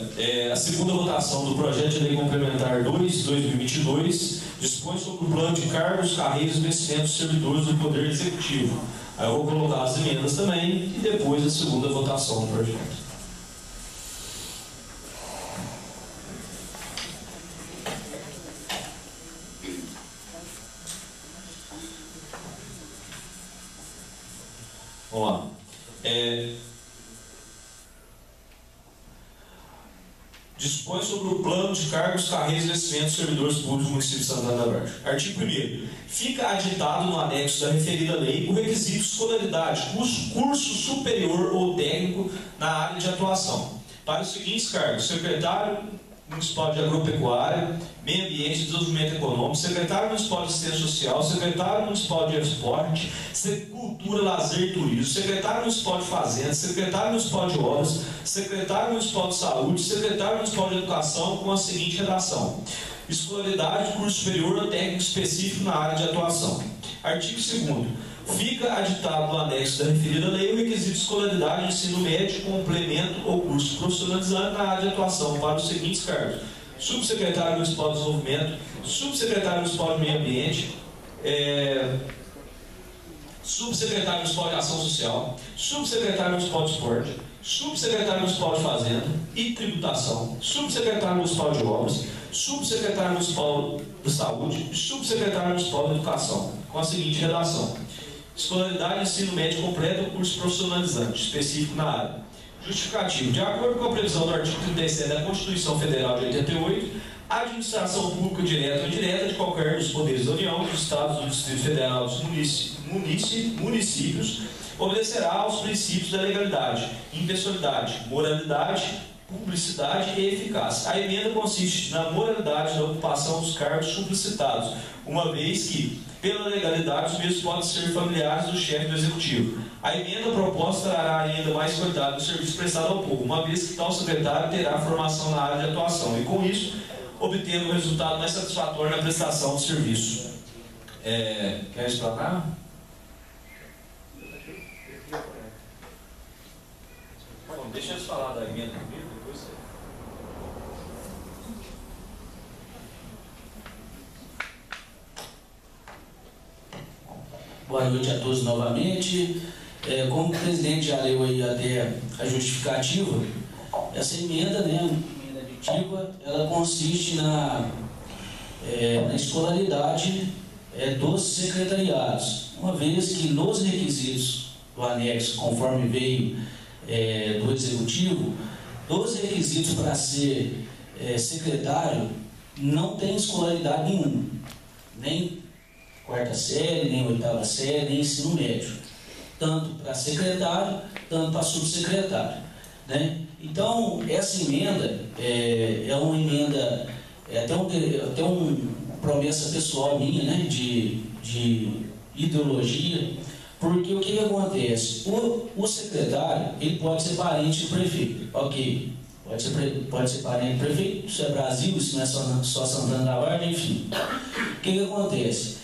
a segunda votação do projeto de lei complementar 2/2022 dispõe sobre o plano de cargos, carreiras e vencimentos dos servidores do Poder Executivo. Aí eu vou colocar as emendas também e depois a segunda votação do projeto. Vamos lá. Dispõe sobre o plano de cargos, carreiras e vencimentos dos servidores públicos do município de Santana da Vargem. Artigo 1º. Fica aditado no anexo da referida lei o requisito de escolaridade, curso superior ou técnico na área de atuação. Para os seguintes cargos: secretário municipal de agropecuária, meio ambiente e desenvolvimento econômico, secretário municipal de assistência social, secretário municipal de esporte, cultura, lazer e turismo, secretário municipal de fazenda, secretário municipal de obras, secretário municipal de saúde, secretário municipal de educação, com a seguinte redação: escolaridade, curso superior ou técnico específico na área de atuação. Artigo 2º. Fica aditado no anexo da referida lei o requisito de escolaridade de ensino médio, complemento ou curso profissionalizante na área de atuação para os seguintes cargos: subsecretário municipal de desenvolvimento, subsecretário municipal de meio ambiente, subsecretário municipal de ação social, subsecretário municipal de esporte, subsecretário municipal de fazenda e tributação, subsecretário municipal de obras, subsecretário municipal de saúde e subsecretário municipal de educação, com a seguinte redação: escolaridade, ensino médio completo ou curso profissionalizante específico na área. Justificativo. De acordo com a previsão do artigo 37 da Constituição Federal de 88, a administração pública direta ou indireta de qualquer dos poderes da União, dos Estados, do Distrito Federal, dos municípios, obedecerá aos princípios da legalidade, impessoalidade, moralidade, publicidade e eficácia. A emenda consiste na moralidade da ocupação dos cargos suplicitados, uma vez que, pela legalidade, os mesmos podem ser familiares do chefe do executivo. A emenda proposta trará ainda mais qualidade do serviço prestado ao povo, uma vez que tal secretário terá formação na área de atuação e, com isso, obtendo um resultado mais satisfatório na prestação do serviço. Quer explanar? Bom, deixa eu falar da emenda primeiro, depois você... Boa noite a todos novamente. Como o presidente já leu aí até a justificativa, essa emenda, uma emenda de executiva, ela consiste na escolaridade dos secretariados, uma vez que nos requisitos do anexo, conforme veio do executivo, dos requisitos para ser secretário, não tem escolaridade nenhuma, nem quarta série, nem oitava série, nem ensino médio, tanto para secretário, tanto para subsecretário, né? Então, essa emenda é uma emenda, até uma promessa pessoal minha, né, de ideologia, porque o que acontece? O secretário, ele pode ser parente do prefeito, ok, pode ser parente do prefeito, isso é Brasil, isso não é só Santana da Vargem, enfim. O que acontece?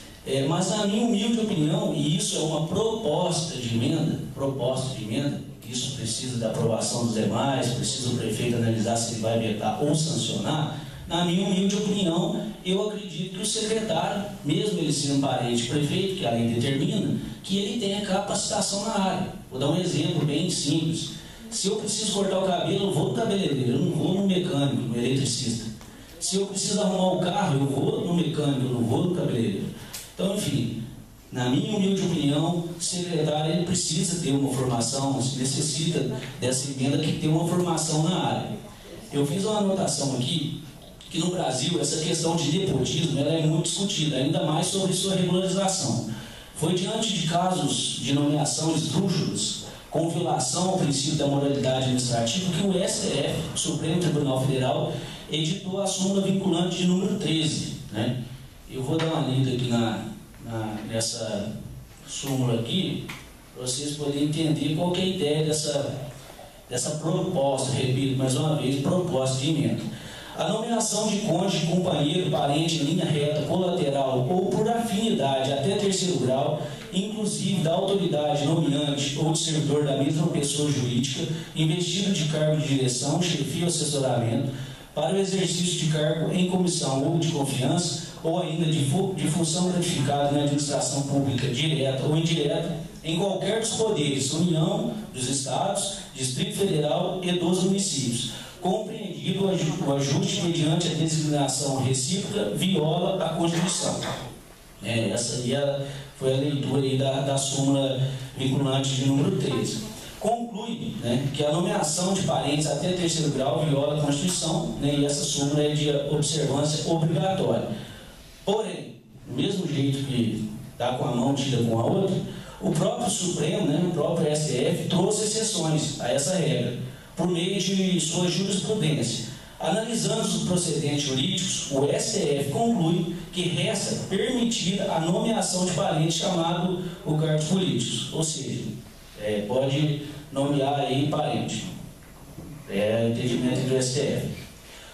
Mas na minha humilde opinião, e isso é uma proposta de emenda, isso precisa da aprovação dos demais, precisa o prefeito analisar se ele vai vetar ou sancionar. Na minha humilde opinião, eu acredito que o secretário, mesmo ele sendo parente do prefeito, que a lei determina, que ele tenha capacitação na área. Vou dar um exemplo bem simples. Se eu preciso cortar o cabelo, eu vou no cabeleireiro, eu não vou no mecânico, no eletricista. Se eu preciso arrumar o carro, eu vou no mecânico, eu não vou no cabeleireiro. Então, enfim, na minha humilde opinião, o secretário ele precisa ter uma formação, necessita dessa emenda que tem uma formação na área. Eu fiz uma anotação aqui, que no Brasil essa questão de nepotismo ela é muito discutida, ainda mais sobre sua regularização. Foi diante de casos de nomeação esdrúxulas, com violação ao princípio da moralidade administrativa, que o STF, o Supremo Tribunal Federal, editou a súmula vinculante de número 13. Né? Eu vou dar uma lida aqui nessa súmula aqui, para vocês poderem entender qual que é a ideia dessa proposta, repito mais uma vez, proposta de emenda. A nomeação de cônjuge, companheiro, parente em linha reta, colateral ou por afinidade até terceiro grau, inclusive da autoridade nomeante ou de servidor da mesma pessoa jurídica, investido de cargo de direção, chefia ou assessoramento, para o exercício de cargo em comissão ou de confiança, ou ainda de função gratificada na administração pública direta ou indireta, em qualquer dos poderes, União, dos Estados, Distrito Federal e dos municípios, compreendido o ajuste mediante a designação recíproca, viola a Constituição. Essa aí foi a leitura aí da súmula vinculante de número 13. Conclui, né, que a nomeação de parentes até terceiro grau viola a Constituição, né, e essa súmula é de observância obrigatória. Porém, do mesmo jeito que dá com a mão, tira com a outra, o próprio Supremo, né, o próprio STF, trouxe exceções a essa regra, por meio de sua jurisprudência. Analisando os procedentes jurídicos, o STF conclui que resta permitida a nomeação de parentes chamado o cargos políticos, ou seja, pode nomear aí parente. É entendimento do STF.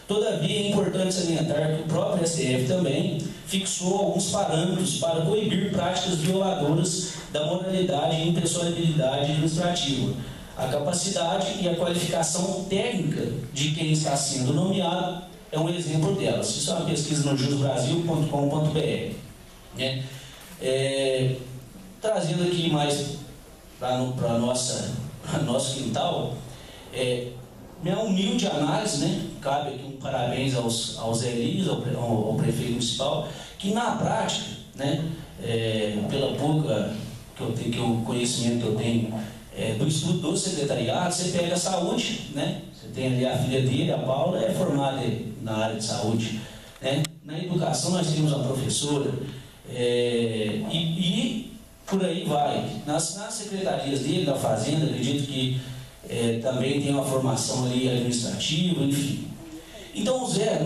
Todavia, é importante salientar que o próprio STF também fixou alguns parâmetros para coibir práticas violadoras da moralidade e impessoalidade administrativa. A capacidade e a qualificação técnica de quem está sendo nomeado é um exemplo delas. Isso é uma pesquisa no jusbrasil.com.br. Né? Trazendo aqui mais para nosso quintal, minha humilde análise, né? Cabe aqui um parabéns aos Elis, ao prefeito municipal, que na prática, né, pela pouca conhecimento que eu tenho do estudo do secretariado, você pega a saúde, né? Você tem ali a filha dele, a Paula, é formada na área de saúde. Né? Na educação nós temos uma professora, e por aí vai. Nas secretarias dele, da Fazenda, acredito que também tem uma formação ali administrativa, enfim. Então o Zé,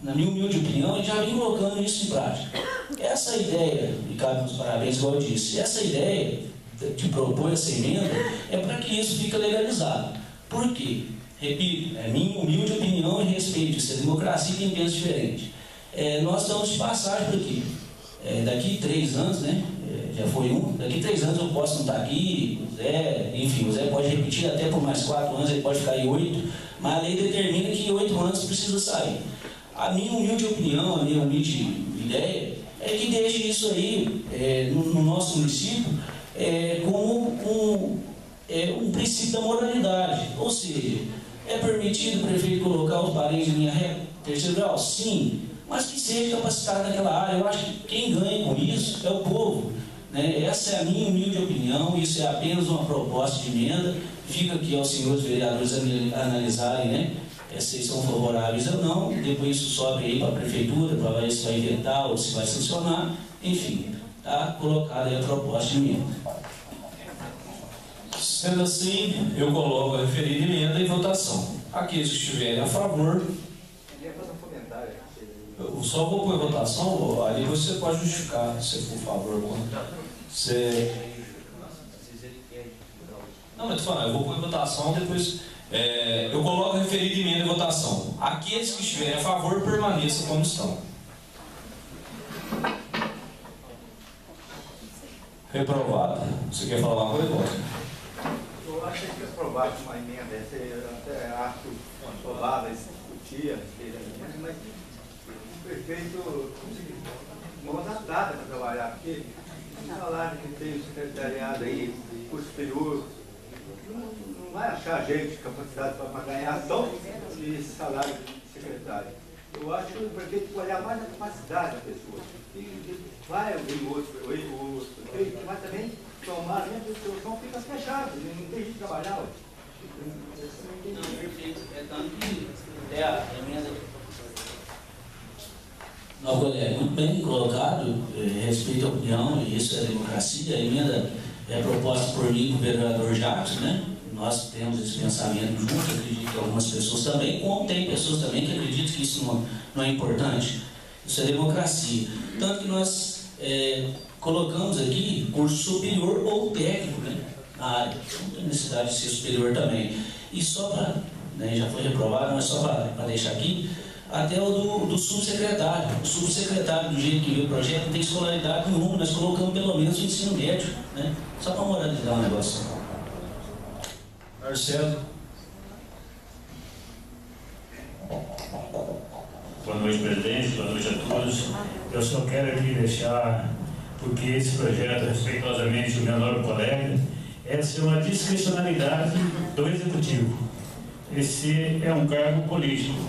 na minha humilde opinião, ele já vem colocando isso em prática. Essa ideia, e cabe os parabéns, igual eu disse, essa ideia de propor essa emenda é para que isso fique legalizado. Por quê? Repito, é minha humilde opinião e respeito, isso é democracia tem peso diferente. Nós estamos de passagem por aqui. Daqui 3 anos, né? Já foi daqui 3 anos eu posso não estar aqui, o Zé, enfim, o Zé pode repetir até por mais 4 anos, ele pode ficar em 8, mas a lei determina que 8 anos precisa sair. A minha humilde opinião, a minha humilde ideia é que deixe isso aí no nosso município como um princípio da moralidade, ou seja, É permitido o prefeito colocar os parentes em linha reta? Terceiro grau? Sim, mas que seja capacitado naquela área. Eu acho que quem ganha com isso é o povo, né? Essa é a minha humilde opinião, isso é apenas uma proposta de emenda. Fica aqui aos senhores vereadores analisarem, né? Se são favoráveis ou não, depois isso sobe aí para a prefeitura, para ver se vai inventar ou se vai sancionar, enfim, está colocada aí a proposta de emenda. Sendo assim, eu coloco a referida emenda em votação. Aqueles que estiverem a favor, eu só vou pôr em votação, ali você pode justificar, se for a favor. Não, mas tu fala, eu vou pôr em votação, depois eu coloco a referida emenda em votação. Aqueles que estiverem a favor, permaneçam como estão. Reprovada. Você quer falar uma coisa, Walter? Eu acho que aprovar uma emenda, até acho provável discutir, mas o prefeito não dá data para trabalhar, porque o salário que tem o secretariado aí, curso superior, não vai achar gente capacidade para ganhar tão esse salário de secretário. Eu acho que o prefeito tem que olhar mais a capacidade da pessoa. E vai ouvir o outro prefeito, mas também tomar a mesma solução, fica fechado, não tem jeito de trabalhar. Não, perfeito. É tanto que até a emenda. Não, colega, muito bem colocado, respeito à opinião, e isso é democracia. A emenda é proposta por mim, o vereador Jackson, né? Nós temos esse pensamento junto, acredito que algumas pessoas também, como tem pessoas também que acreditam que isso não é importante. Isso é democracia. Tanto que nós colocamos aqui curso superior ou técnico, né, na área. Não tem necessidade de ser superior também. E só para, né, já foi reprovado, mas só para deixar aqui, até o do subsecretário. O subsecretário, do jeito que veio o projeto, não tem escolaridade nenhuma, nós colocamos pelo menos o ensino médio, né, só para moralizar o negócio. Marcelo. Boa noite, presidente. Boa noite a todos. Eu só quero aqui deixar, porque esse projeto, respeitosamente, o meu nobre colega, essa é uma discricionalidade do Executivo. Esse é um cargo político.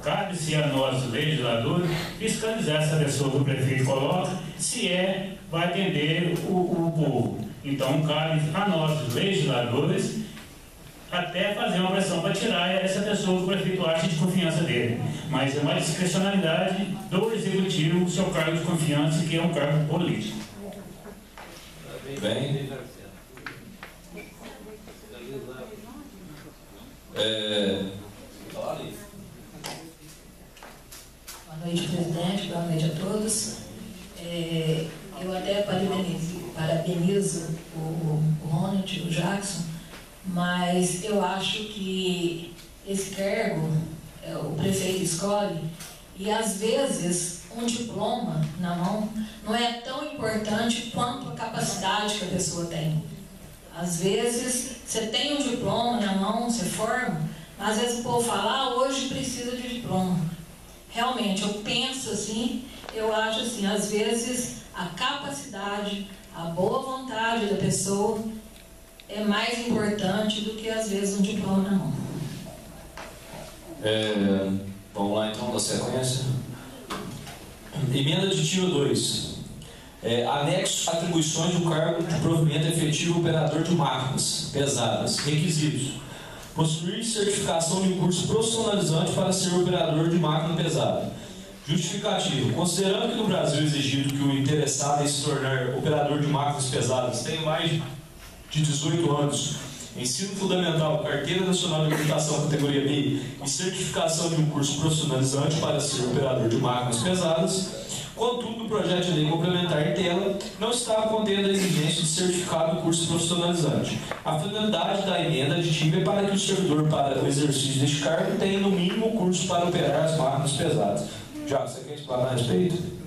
Cabe-se a nós, legisladores, fiscalizar essa pessoa que o prefeito coloca, se vai atender o povo. Então, cabe a nós, legisladores, até fazer uma pressão para tirar essa pessoa que o prefeito acha de confiança dele. Mas é uma discricionalidade do Executivo, seu cargo de confiança, que é um cargo político. Bem. Boa noite, presidente. Boa noite a todos. Eu até parabenizo o Ronald, o Jackson, mas eu acho que esse cargo o prefeito escolhe e às vezes um diploma na mão não é tão importante quanto a capacidade que a pessoa tem. Às vezes você tem um diploma na mão, você forma, às vezes o povo fala, hoje precisa de diploma. Realmente, eu penso assim, eu acho assim, às vezes a capacidade, a boa vontade da pessoa é mais importante do que às vezes um diploma na mão. Vamos lá então, da sequência. Emenda aditiva 2. Anexo atribuições do cargo de provimento efetivo operador de máquinas pesadas. Requisitos: possuir certificação de curso profissionalizante para ser operador de máquina pesada. Justificativo: considerando que no Brasil é exigido que o interessado em se tornar operador de máquinas pesadas tenha mais de 18 anos, ensino fundamental, carteira nacional de habilitação categoria B e certificação de um curso profissionalizante para ser operador de máquinas pesadas. Contudo, o projeto de lei complementar em tela não estava contendo a exigência de certificado do curso profissionalizante. A finalidade da emenda aditiva é para que o servidor, para o exercício deste cargo, tenha no mínimo o curso para operar as máquinas pesadas. Já, você quer explanar a respeito?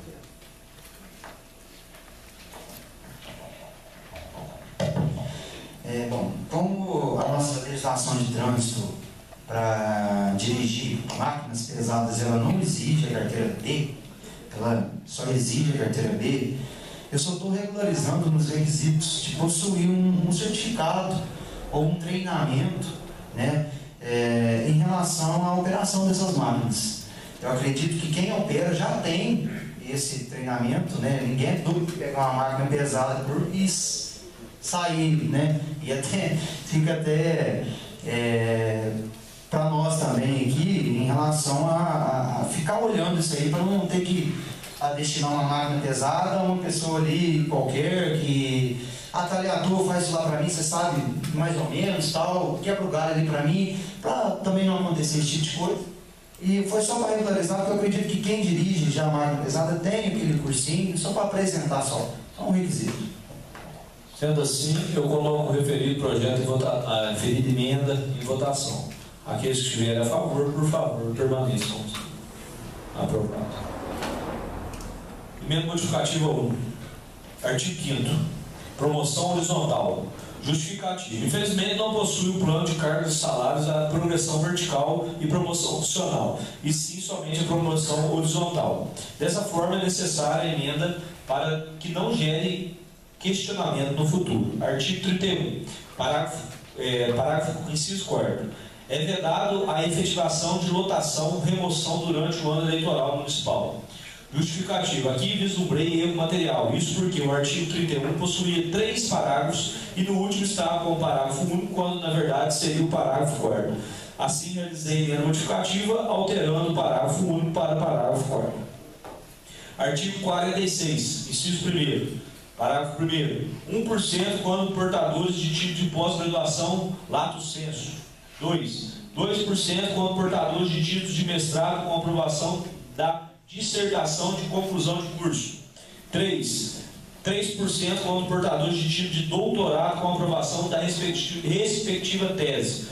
Bom, como a nossa legislação de trânsito para dirigir máquinas pesadas, ela não exige a carteira B, ela só exige a carteira B, eu só estou regularizando nos requisitos de possuir um certificado ou um treinamento, né, em relação à operação dessas máquinas. Eu acredito que quem opera já tem esse treinamento, né? Ninguém é duro de pegar uma máquina pesada e sair, né? E até fica até para nós também aqui em relação a ficar olhando isso aí, para não ter que destinar uma máquina pesada a uma pessoa ali qualquer que talhador, faz isso lá para mim, você sabe mais ou menos, tal, quebra o galho ali para mim, para também não acontecer esse tipo de coisa. E foi só para regularizar, porque eu acredito que quem dirige já a máquina pesada tem aquele cursinho, só para apresentar só um requisito. Sendo assim, eu coloco o referido projeto a referida emenda em votação. Aqueles que estiverem a favor, por favor, permaneçam. Aprovado. Emenda modificativa 1. Artigo 5º. Promoção horizontal. Justificativo. Infelizmente não possui o plano de cargos e salários a progressão vertical e promoção opcional, e sim somente a promoção horizontal. Dessa forma é necessária a emenda para que não gere questionamento no futuro. Artigo 31. Parágrafo inciso 4º. É vedado a efetivação de lotação, remoção durante o ano eleitoral municipal. Justificativo. Aqui vislumbrei erro material. Isso porque o artigo 31 possuía 3 parágrafos e no último estava com o parágrafo único, quando na verdade seria o parágrafo 4º. Assim realizei a emenda modificativa, alterando o parágrafo único para o parágrafo 4º. Artigo 46, inciso 1º. Parágrafo 1º. 1% quando portadores de título de pós-graduação lato sensu. 2. 2% quando portadores de títulos de mestrado com aprovação da dissertação de conclusão de curso. 3% quando portadores de título de doutorado com aprovação da respectiva tese.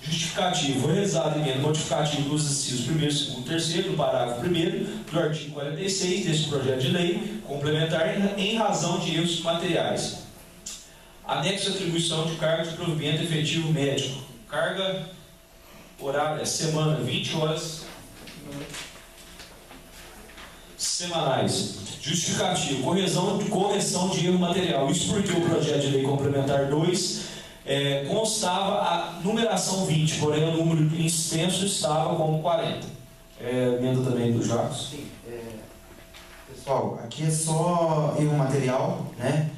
Justificativo. Foi realizada emenda modificativa dos incisos 1º, 2º, 3º do parágrafo 1º do artigo 46 deste projeto de lei complementar em razão de erros materiais. Anexo à atribuição de cargo de provimento efetivo médico. Carga horária, semana, 20 horas semanais. Justificativo. Correção de erro material. Isso porque o projeto de lei complementar 2 constava a numeração 20, porém o número extenso estava como 40. Emenda também do Jacos. Sim. Pessoal, aqui é só erro material, né?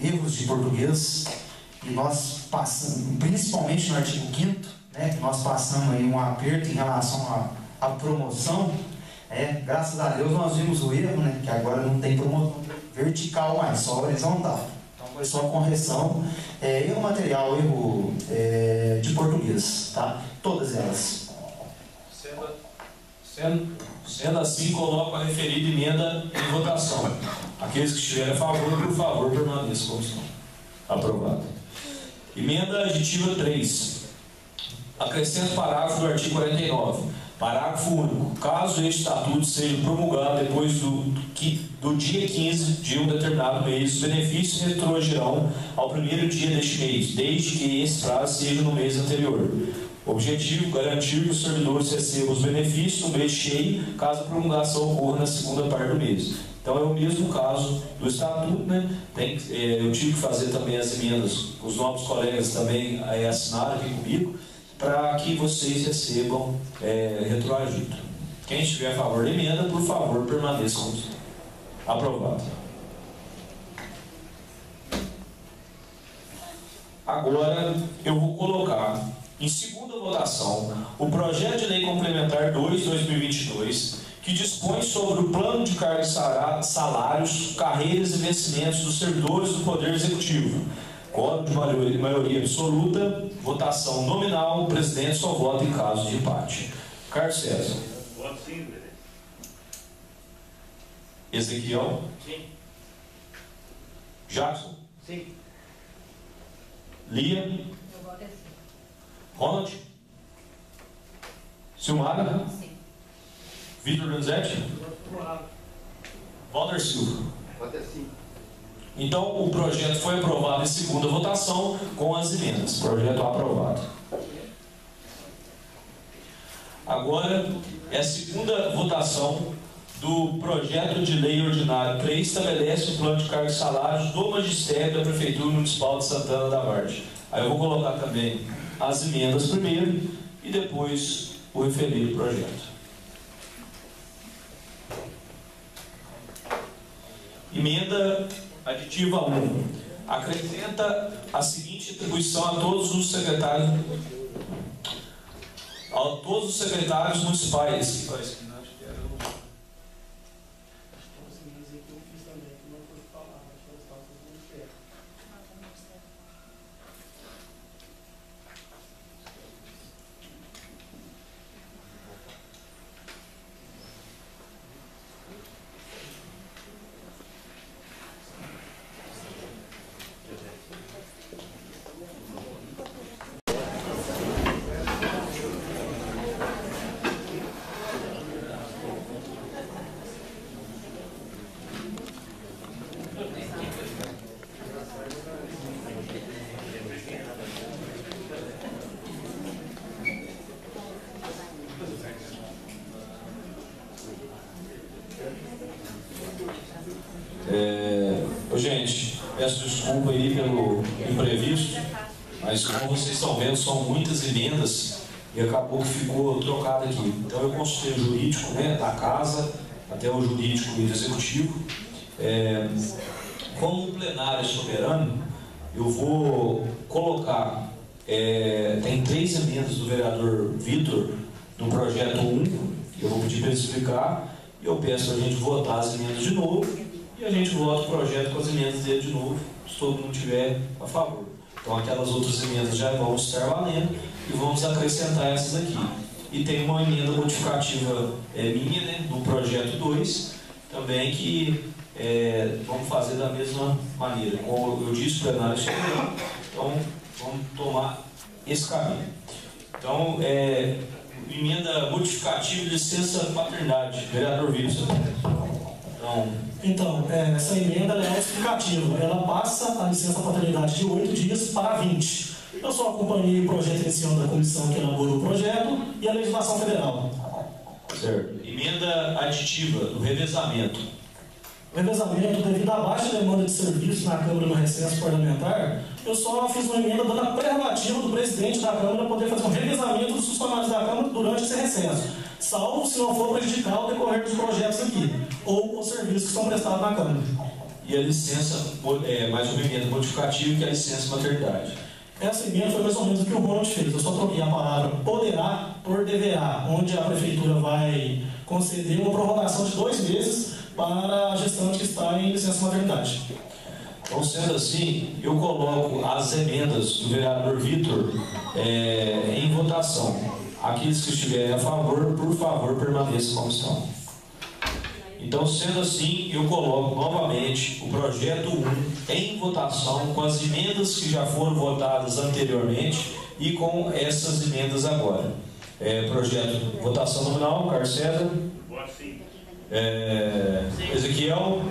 Erros de português. E nós passamos, principalmente no artigo 5º, né, que nós passamos aí um aperto em relação à promoção. Graças a Deus nós vimos o erro, né, que agora não tem promoção vertical mais, só horizontal. Então foi só correção, erro material, erro de português, tá? Todas elas. Sendo assim, coloco a referida emenda em votação. Aqueles que estiverem a favor, por favor, permaneçam como estão. Aprovado. Emenda aditiva 3. Acrescento parágrafo do artigo 49. Parágrafo único. Caso este estatuto seja promulgado depois do dia 15 de um determinado mês, os benefícios retroagirão ao primeiro dia deste mês, desde que esse prazo seja no mês anterior. Objetivo: garantir que os servidores recebam os benefícios no mês cheio, caso a promulgação ocorra na segunda parte do mês. Então é o mesmo caso do estatuto, né? Eu tive que fazer também as emendas, os novos colegas também assinaram aqui comigo, para que vocês recebam retroagido. Quem estiver a favor da emenda, por favor, permaneça como está. Aprovado. Agora eu vou colocar em segunda votação o projeto de lei complementar 2/2022, que dispõe sobre o plano de cargos, salários, carreiras e vencimentos dos servidores do Poder Executivo. Quórum de maioria absoluta, votação nominal, o presidente só vota em caso de empate. Carlos César. Voto sim, presidente. Ezequiel. Sim. Jackson. Sim. Lia. Eu voto sim. Ronald. Silmara. Sim. Vitor Donzetti. Walter Silva. Voto sim. Então, o projeto foi aprovado em segunda votação com as emendas. Projeto aprovado. Agora, é a segunda votação do projeto de lei ordinário 3, estabelece o plano de cargos e salários do magistério da Prefeitura Municipal de Santana da Vargem. Aí eu vou colocar também as emendas primeiro e depois o referido projeto. Emenda aditiva 1. Acrescenta a seguinte atribuição a todos os secretários municipais. Gente, peço desculpa aí pelo imprevisto, mas como vocês estão vendo, são muitas emendas e acabou que ficou trocado aqui. Então eu consultei o jurídico, né, da casa, até o jurídico e o executivo. Como o plenário é soberano, eu vou colocar, tem 3 emendas do vereador Vitor no projeto 1, eu vou pedir para ele explicar, e eu peço para a gente votar as emendas de novo, e a gente vota o projeto com as emendas dele de novo, se todo mundo tiver a favor. Então aquelas outras emendas já vão estar valendo e vamos acrescentar essas aqui. E tem uma emenda modificativa minha, né, no projeto 2, também que vamos fazer da mesma maneira. Como eu disse, o plenário chegou, então vamos tomar esse caminho. Então, emenda modificativa de licença paternidade, vereador Wilson. Então, essa emenda é explicativa. Ela passa a licença paternidade de 8 dias para 20. Eu só acompanhei o projeto inicial da comissão que elaborou o projeto e a legislação federal. Certo. Emenda aditiva do revezamento. O revezamento, devido à baixa demanda de serviço na Câmara no recesso parlamentar, eu só fiz uma emenda dando a prerrogativa do presidente da Câmara poder fazer um revezamento dos funcionários da Câmara durante esse recesso, salvo se não for prejudicar o decorrer dos projetos aqui, ou os serviços que são prestados na Câmara. E a licença, mais uma emenda modificativa, que é a licença maternidade. Essa emenda foi mais ou menos o que o Ronald fez. Eu só troquei a palavra poderá por deverá, onde a Prefeitura vai conceder uma prorrogação de 2 meses para a gestante que está em licença maternidade. Então, sendo assim, eu coloco as emendas do vereador Vitor em votação. Aqueles que estiverem a favor, por favor, permaneçam como estão. Então, sendo assim, eu coloco novamente o projeto 1 em votação com as emendas que já foram votadas anteriormente e com essas emendas agora. Projeto, votação nominal, Carlos César. Sim. Ezequiel,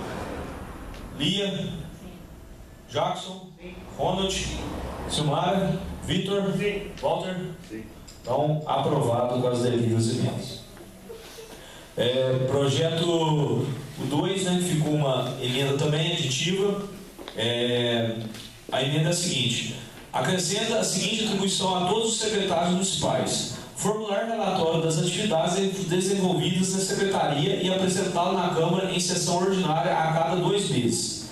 Lia, Jackson, Ronald, Silmara, Vitor, Walter. Sim. Então, aprovado com as devidas emendas. Projeto 2, né, ficou uma emenda também aditiva. A emenda é a seguinte: acrescenta a seguinte atribuição a todos os secretários municipais: formular relatório das atividades desenvolvidas na secretaria e apresentá-lo na Câmara em sessão ordinária a cada 2 meses.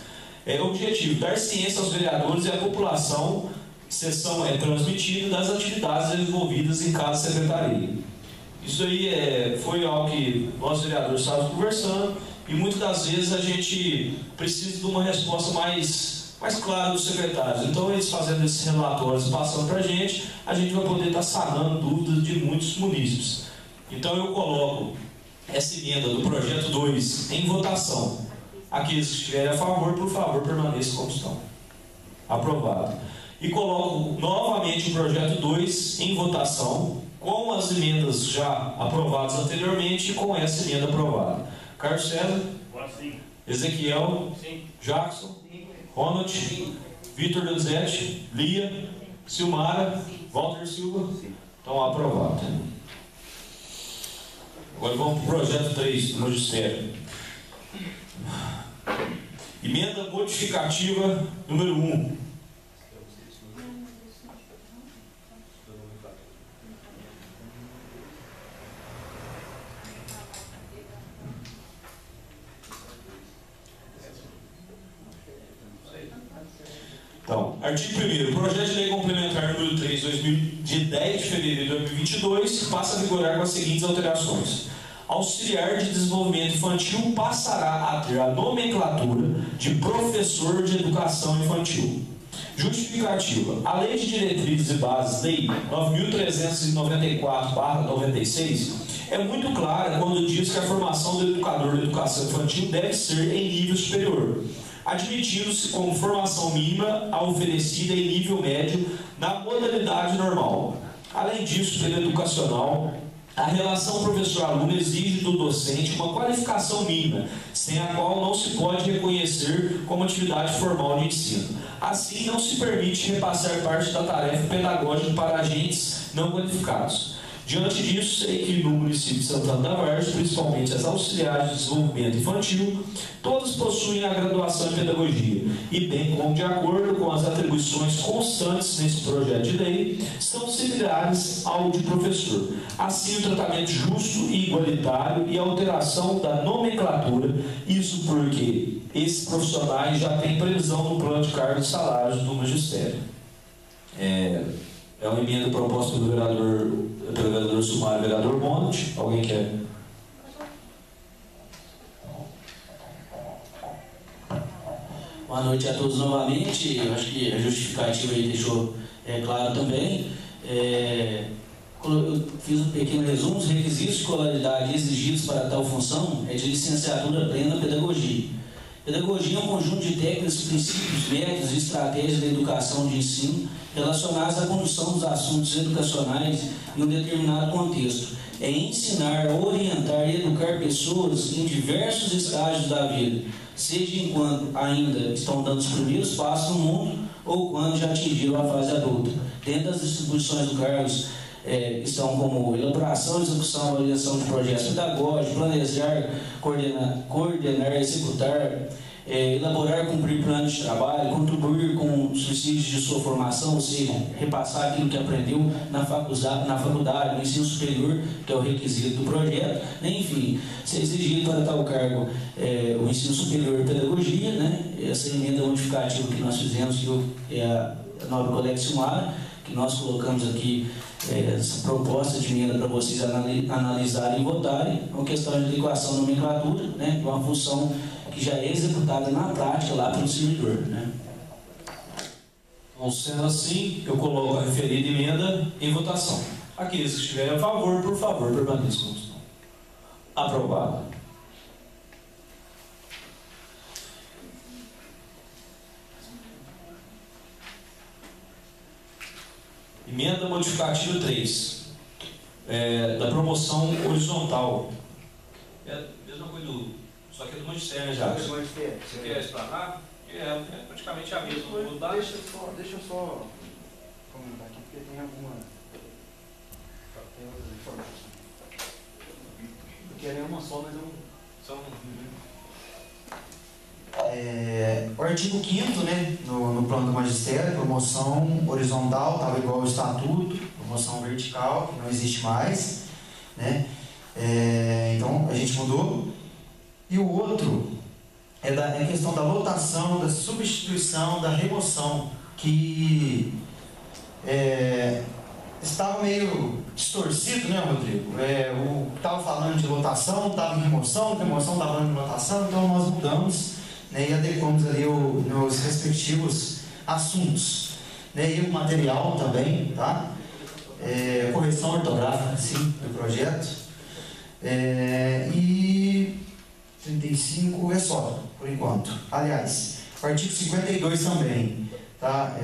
Objetivo: dar ciência aos vereadores e à população, sessão transmitida, das atividades desenvolvidas em cada secretaria. Isso aí foi algo que nós vereadores estávamos conversando e muitas das vezes a gente precisa de uma resposta mais clara dos secretários. Então, eles fazendo esses relatórios e passando para a gente vai poder estar sanando dúvidas de muitos munícipes. Então, eu coloco essa emenda do projeto 2 em votação. Aqueles que estiverem a favor, por favor, permaneçam como estão. Aprovado. E coloco novamente o projeto 2 em votação, com as emendas já aprovadas anteriormente e com essa emenda aprovada. Carlos César? Sim. Ezequiel? Sim. Jackson? Ronald? Vitor Donzetti? Lia? Silmara? Walter Silva? Então, aprovado. Agora vamos para o projeto 3 do Magistério. Emenda modificativa número 1. Então, artigo 1º. Projeto de Lei Complementar número 3, de 10 de fevereiro de 2022, passa a vigorar com as seguintes alterações. Auxiliar de desenvolvimento infantil passará a ter a nomenclatura de professor de educação infantil. Justificativa. A Lei de Diretrizes e Bases, Lei 9.394/96, é muito clara quando diz que a formação do educador de educação infantil deve ser em nível superior, admitindo-se como formação mínima a oferecida em nível médio na modalidade normal. Além disso, pelo educacional, a relação professor-aluno exige do docente uma qualificação mínima, sem a qual não se pode reconhecer como atividade formal de ensino. Assim, não se permite repassar parte da tarefa pedagógica para agentes não qualificados. Diante disso, sei que no município de Santana da Várzea, principalmente as auxiliares de desenvolvimento infantil, todos possuem a graduação em pedagogia e, bem como de acordo com as atribuições constantes nesse projeto de lei, são similares ao de professor. Assim, o tratamento justo e igualitário e a alteração da nomenclatura, isso porque esses profissionais já têm previsão no plano de cargos e salários do magistério. É uma emenda proposta pelo vereador Sumário e vereador Monte. Alguém quer? Boa noite a todos novamente. Eu acho que a justificativa aí deixou claro também. Eu fiz um pequeno resumo. Os requisitos de escolaridade exigidos para tal função é de licenciatura plena pedagogia. Pedagogia é um conjunto de técnicas, princípios, métodos e estratégias da educação de ensino relacionadas à condução dos assuntos educacionais em um determinado contexto. É ensinar, orientar e educar pessoas em diversos estágios da vida, seja enquanto ainda estão dando os primeiros passos no mundo ou quando já atingiram a fase adulta. Dentro das distribuições do cargos estão como elaboração, execução, avaliação de projetos pedagógicos, planejar, coordenar, executar, elaborar, cumprir planos de trabalho, contribuir com os subsídios de sua formação, ou seja, repassar aquilo que aprendeu na faculdade, no ensino superior, que é o requisito do projeto, enfim, ser exigido para tal cargo o ensino superior e pedagogia, né? Essa emenda modificativa que nós fizemos, que é a nobre colega Silmara, que nós colocamos aqui essa proposta de emenda para vocês analisarem e votarem, é uma questão de adequação à nomenclatura, né, de uma função que já é executada na prática lá pelo servidor. Né. Bom, sendo assim, eu coloco a referida emenda em votação. Aqueles que estiverem a favor, por favor, permaneçam como estão. Aprovado. Emenda modificativa 3, da promoção horizontal. É a mesma coisa só que é do magistério, já. Você quer explanar? É praticamente a mesma. Deixa eu só comentar aqui, porque tem outras informações. Porque ela é uma só, mas eu não... O artigo 5º, né, no plano do magistério, promoção horizontal, estava igual ao estatuto, promoção vertical, que não existe mais, né? Então a gente mudou. E o outro é a questão da lotação, da substituição, da remoção, que estava meio distorcido, né, Rodrigo? Estava falando de lotação, estava em remoção estava falando de lotação, então nós mudamos, né, e adequamos ali nos respectivos assuntos, né, e o material também, tá? Correção ortográfica, sim, do projeto, e 35 é só, por enquanto. Aliás, o artigo 52 também, tá?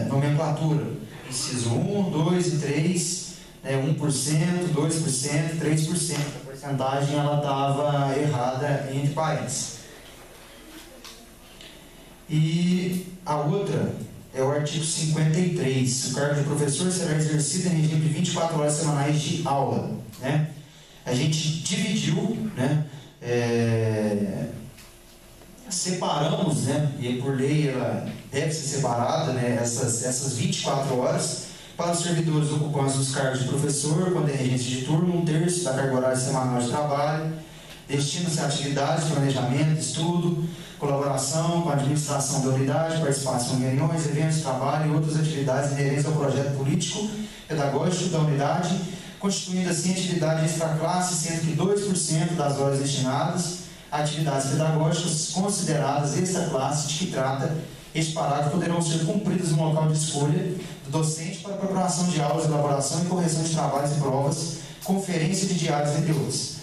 Nomenclatura, inciso 1, 2 e 3, 1%, 2%, 3%. A porcentagem ela estava errada entre parênteses. E a outra é o artigo 53. O cargo de professor será exercido em regime de 24 horas semanais de aula, né? A gente dividiu, né? Separamos, né? E por lei ela deve ser separada, né? Essas 24 horas para os servidores ocupantes dos cargos de professor, quando é regência de turno, 1/3 da carga horária semanal de trabalho, destina-se a atividades, planejamento, estudo, colaboração com a administração da unidade, participação em reuniões, eventos, trabalho e outras atividades inerentes ao projeto político pedagógico da unidade, constituindo assim atividade extraclasse, sendo que 2% das horas destinadas a atividades pedagógicas consideradas extraclasse de que trata este parágrafo poderão ser cumpridas no local de escolha do docente para preparação de aulas, elaboração e correção de trabalhos e provas, conferência de diários, entre outros.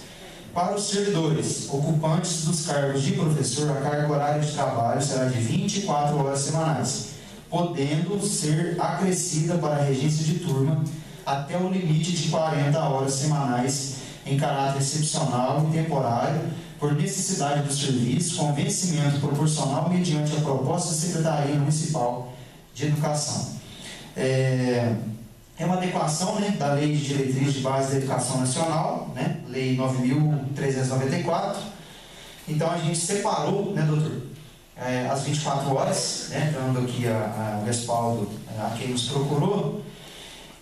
Para os servidores ocupantes dos cargos de professor, a carga horária de trabalho será de 24 horas semanais, podendo ser acrescida para a regência de turma até o limite de 40 horas semanais em caráter excepcional e temporário, por necessidade do serviço, com vencimento proporcional mediante a proposta da Secretaria Municipal de Educação. É uma adequação, né, da Lei de Diretrizes de Base da Educação Nacional, né, Lei 9.394. Então, a gente separou, né, doutor, as 24 horas, né, dando aqui o respaldo a quem nos procurou,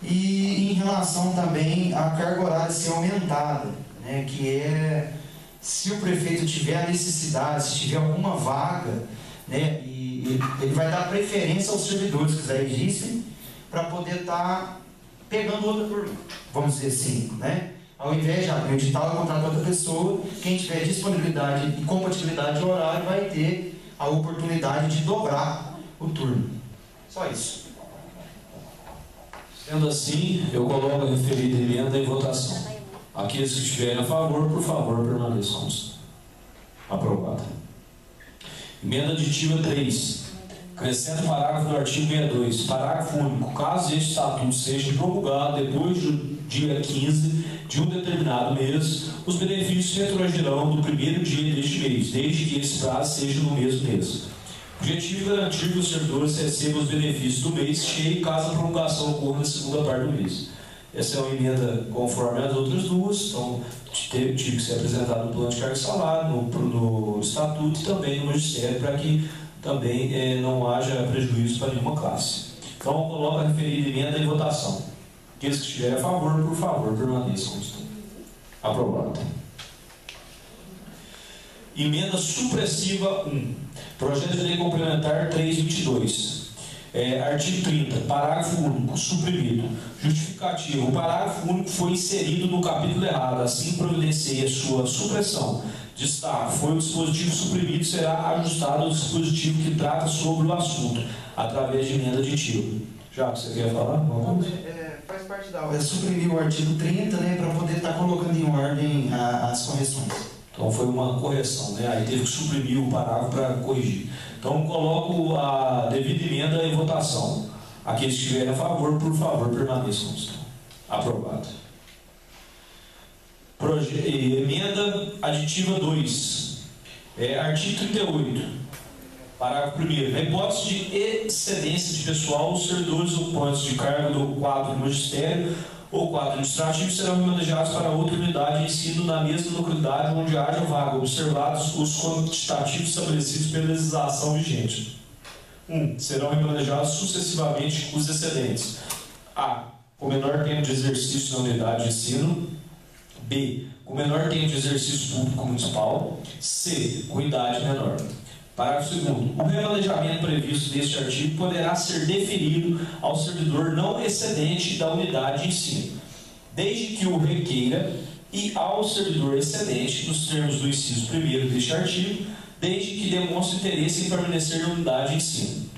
e em relação também à carga horária ser aumentada, né, que é, se o prefeito tiver a necessidade, se tiver alguma vaga, né, e ele vai dar preferência aos servidores que já existem, para poder estar pegando outra turma, vamos dizer assim, né? Ao invés de abrir o edital e contratar outra pessoa, quem tiver disponibilidade e compatibilidade de horário vai ter a oportunidade de dobrar o turno. Só isso. Sendo assim, eu coloco a referida emenda em votação. Aqueles que estiverem a favor, por favor, permaneçam como estão. Aprovada. Emenda aditiva 3. Acrescenta o parágrafo do artigo 62. Parágrafo único. Caso este estatuto seja promulgado depois do dia 15 de um determinado mês, os benefícios retroagirão do primeiro dia deste mês, desde que esse prazo seja no mesmo mês. O objetivo é garantir que os servidores recebam os benefícios do mês cheio caso a promulgação ocorra na segunda parte do mês. Essa é uma emenda conforme as outras duas, então tive que ser apresentado no plano de carga e salário, no estatuto e também no magistério, para que também não haja prejuízo para nenhuma classe. Então, coloco a referida emenda em votação. Aqueles que estiverem a favor, por favor, permaneçam como estão. Aprovado. Emenda supressiva 1. Projeto de lei complementar 322. Artigo 30. Parágrafo único. Suprimido. Justificativo. O parágrafo único foi inserido no capítulo errado. Assim, providenciei a sua supressão. Destaque. Foi o dispositivo suprimido e será ajustado ao dispositivo que trata sobre o assunto, através de emenda aditiva. Já que você quer falar? Faz parte da obra. Suprimir o artigo 30, né, para poder estar colocando em ordem as correções. Então foi uma correção, né? Aí teve que suprimir o parágrafo para corrigir. Então coloco a devida emenda em votação. Aqueles que estiverem a favor, por favor, permaneçam como estão. Aprovado. Emenda aditiva 2. Artigo 38. Parágrafo 1º. Na hipótese de excedência de pessoal, os servidores ocupantes de cargo do quadro do magistério ou quadro administrativo serão remanejados para outra unidade de ensino na mesma localidade onde haja vaga, observados os quantitativos estabelecidos pela legislação vigente. 1. Serão remanejados sucessivamente os excedentes. A. Com menor tempo de exercício na unidade de ensino. B. Com menor tempo de exercício público municipal. C. Com idade menor. Parágrafo 2º. O remanejamento previsto neste artigo poderá ser deferido ao servidor não excedente da unidade de ensino, desde que o requeira, e ao servidor excedente, nos termos do inciso 1º deste artigo, desde que demonstre interesse em permanecer na unidade de ensino.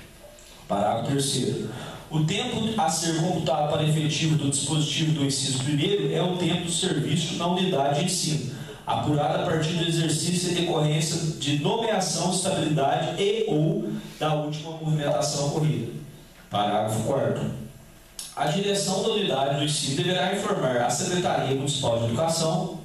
Parágrafo 3º. O tempo a ser computado para efetivo do dispositivo do inciso 1º é o tempo do serviço na unidade de ensino, apurada a partir do exercício e decorrência de nomeação, estabilidade e ou da última movimentação ocorrida. Parágrafo 4º. A direção da unidade do ensino deverá informar à Secretaria Municipal de Educação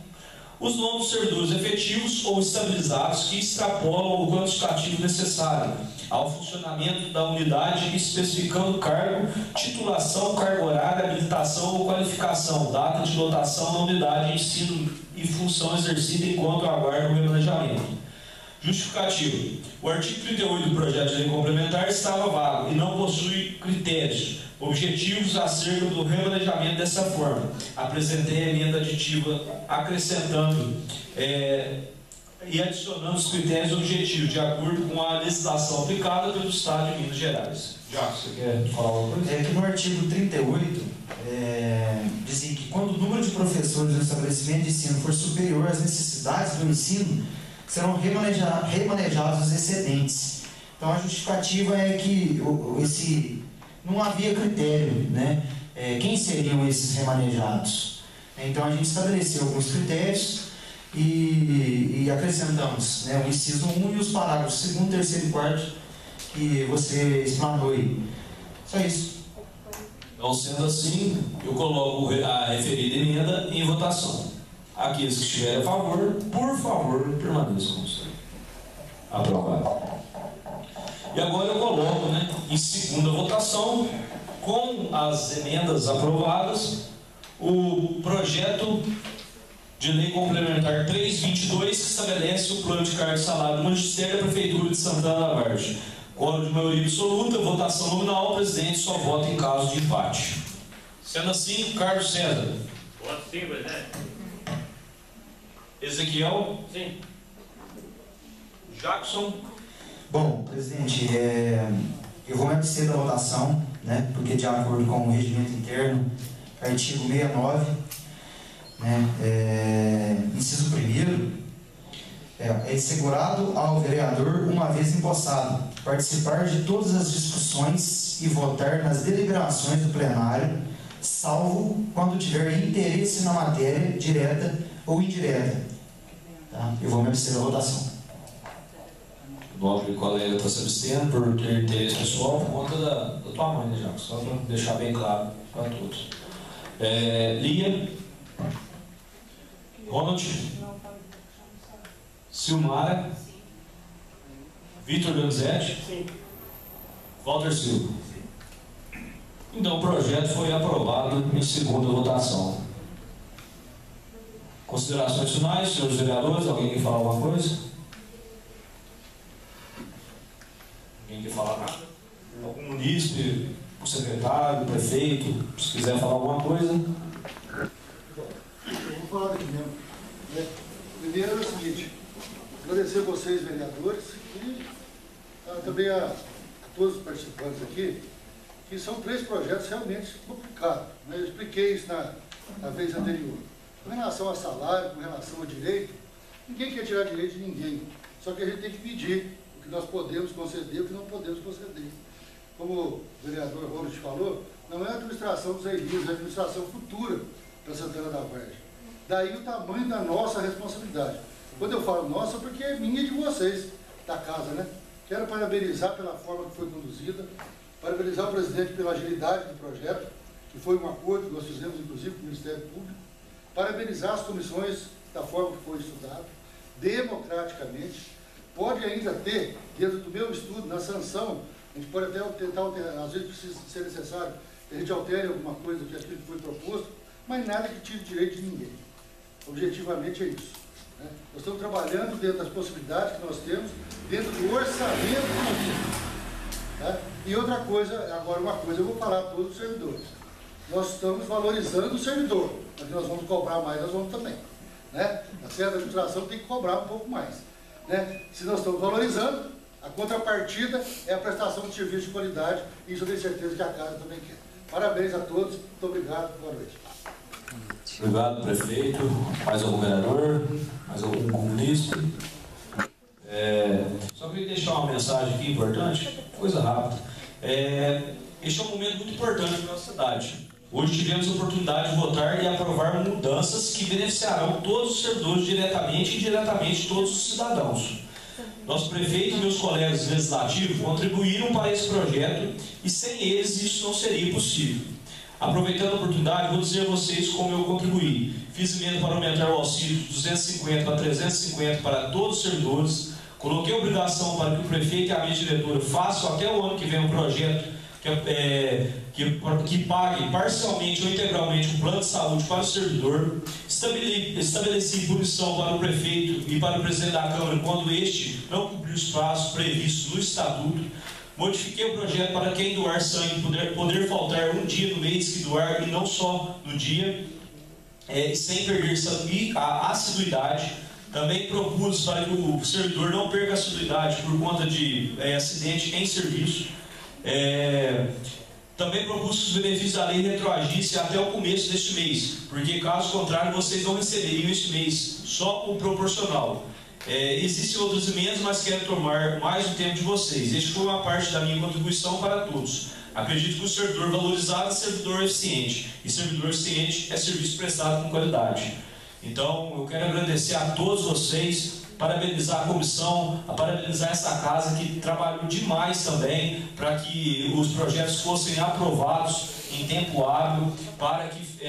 os novos servidores efetivos ou estabilizados que extrapolam o quantitativo necessário ao funcionamento da unidade, especificando cargo, titulação, carga horária, habilitação ou qualificação, data de lotação na unidade de ensino e função exercida enquanto aguarda o remanejamento. Justificativo. O artigo 38 do projeto de lei complementar estava vago e não possui critérios objetivos acerca do remanejamento dessa forma. Apresentei a emenda aditiva acrescentando e adicionando os critérios objetivos, de acordo com a legislação aplicada pelo Estado de Minas Gerais. Já, você quer falar alguma coisa? É que no artigo 38, dizia que quando o número de professores no estabelecimento de ensino for superior às necessidades do ensino, serão remanejados os excedentes. Então a justificativa é que não havia critério, né? Quem seriam esses remanejados? Então a gente estabeleceu alguns critérios e acrescentamos, né, o inciso 1 e os parágrafos 2º, 3º e 4º que você explanou aí. Só isso. Então, sendo assim, eu coloco a referida emenda em votação. Aqueles que estiverem a favor, por favor, permaneçam. Aprovado. E agora eu coloco, né, em segunda votação, com as emendas aprovadas, o projeto de lei complementar 322, que estabelece o plano de cargo e salário do magistério da Prefeitura de Santana da Vargem. Quórum de maioria absoluta, votação nominal, o presidente só vota em caso de empate. Sendo assim, Carlos César. Voto sim, presidente. Ezequiel. Sim. Jackson. Bom, presidente, eu vou me abster da votação, né, porque de acordo com o regimento interno, artigo 69, né, inciso 1º, é assegurado ao vereador, uma vez empossado, participar de todas as discussões e votar nas deliberações do plenário, salvo quando tiver interesse na matéria, direta ou indireta. Tá? Eu vou me abster da votação. O nobre colega está se abstendo por ter interesse pessoal por conta da tua mãe, né, Jackson? Só para deixar bem claro para todos. Lia. Ronald. Silmara. Vitor Donzetti. Sim. Walter Silva. Então o projeto foi aprovado em segunda votação. Considerações finais, senhores vereadores, alguém quer falar alguma coisa? Ninguém quer falar nada? Algum munícipe, o secretário, o prefeito, se quiser falar alguma coisa? Eu vou falar daqui mesmo. Primeiro é o seguinte, agradecer a vocês, vereadores, e também a todos os participantes aqui, que são 3 projetos realmente complicados. Né? Eu expliquei isso na vez anterior. Com relação a salário, com relação a direito, ninguém quer tirar direito de ninguém. Só que a gente tem que pedir o que nós podemos conceder e o que não podemos conceder. Como o vereador Ronald falou, não é a administração dos Elias, é a administração futura da Santana da Vargem. Daí o tamanho da nossa responsabilidade. Quando eu falo nossa, porque é minha e de vocês, da casa, né? Quero parabenizar pela forma que foi conduzida, parabenizar o presidente pela agilidade do projeto, que foi um acordo que nós fizemos, inclusive, com o Ministério Público, parabenizar as comissões da forma que foi estudado, democraticamente. Pode ainda ter, dentro do meu estudo, na sanção, a gente pode até tentar alterar, às vezes precisa ser necessário que a gente altere alguma coisa que aquilo que foi proposto, mas nada que tire direito de ninguém. Objetivamente é isso. Né? Nós estamos trabalhando dentro das possibilidades que nós temos, dentro do orçamento que nós temos. Tá? E outra coisa, agora uma coisa eu vou falar a todos os servidores. Nós estamos valorizando o servidor, mas nós vamos cobrar mais, nós vamos também. Né? A certa administração tem que cobrar um pouco mais. Né? Se nós estamos valorizando, a contrapartida é a prestação de serviço de qualidade, e isso eu tenho certeza que a casa também quer. Parabéns a todos, muito obrigado, boa noite. Obrigado, prefeito. Mais algum vereador? Mais algum comunista? Só queria deixar uma mensagem aqui importante, coisa rápida. Este é um momento muito importante para a nossa cidade. Hoje tivemos a oportunidade de votar e aprovar mudanças que beneficiarão todos os servidores diretamente e indiretamente todos os cidadãos. Nosso prefeito e meus colegas legislativos contribuíram para esse projeto e sem eles isso não seria possível. Aproveitando a oportunidade, vou dizer a vocês como eu contribuí. Fiz emenda para aumentar o auxílio de 250 para 350 para todos os servidores. Coloquei a obrigação para que o prefeito e a minha diretora façam até o ano que vem um projeto que pague parcialmente ou integralmente um plano de saúde para o servidor. Estabeleci punição para o prefeito e para o presidente da Câmara quando este não cumprir os prazos previstos no Estatuto. Modifiquei o projeto para quem doar sangue poder faltar um dia no mês que doar e não só no dia, sem perder a assiduidade. Também propus para que o servidor não perca a assiduidade por conta de acidente em serviço. Também propus que os benefícios da lei retroagissem até o começo deste mês, porque caso contrário vocês não receberiam este mês, só o proporcional. Existem outras emendas, mas quero tomar mais o tempo de vocês. Este foi uma parte da minha contribuição para todos. Acredito que o servidor valorizado é servidor eficiente, e servidor eficiente é serviço prestado com qualidade. Então, eu quero agradecer a todos vocês, parabenizar a comissão, parabenizar essa casa que trabalhou demais também para que os projetos fossem aprovados em tempo hábil, para que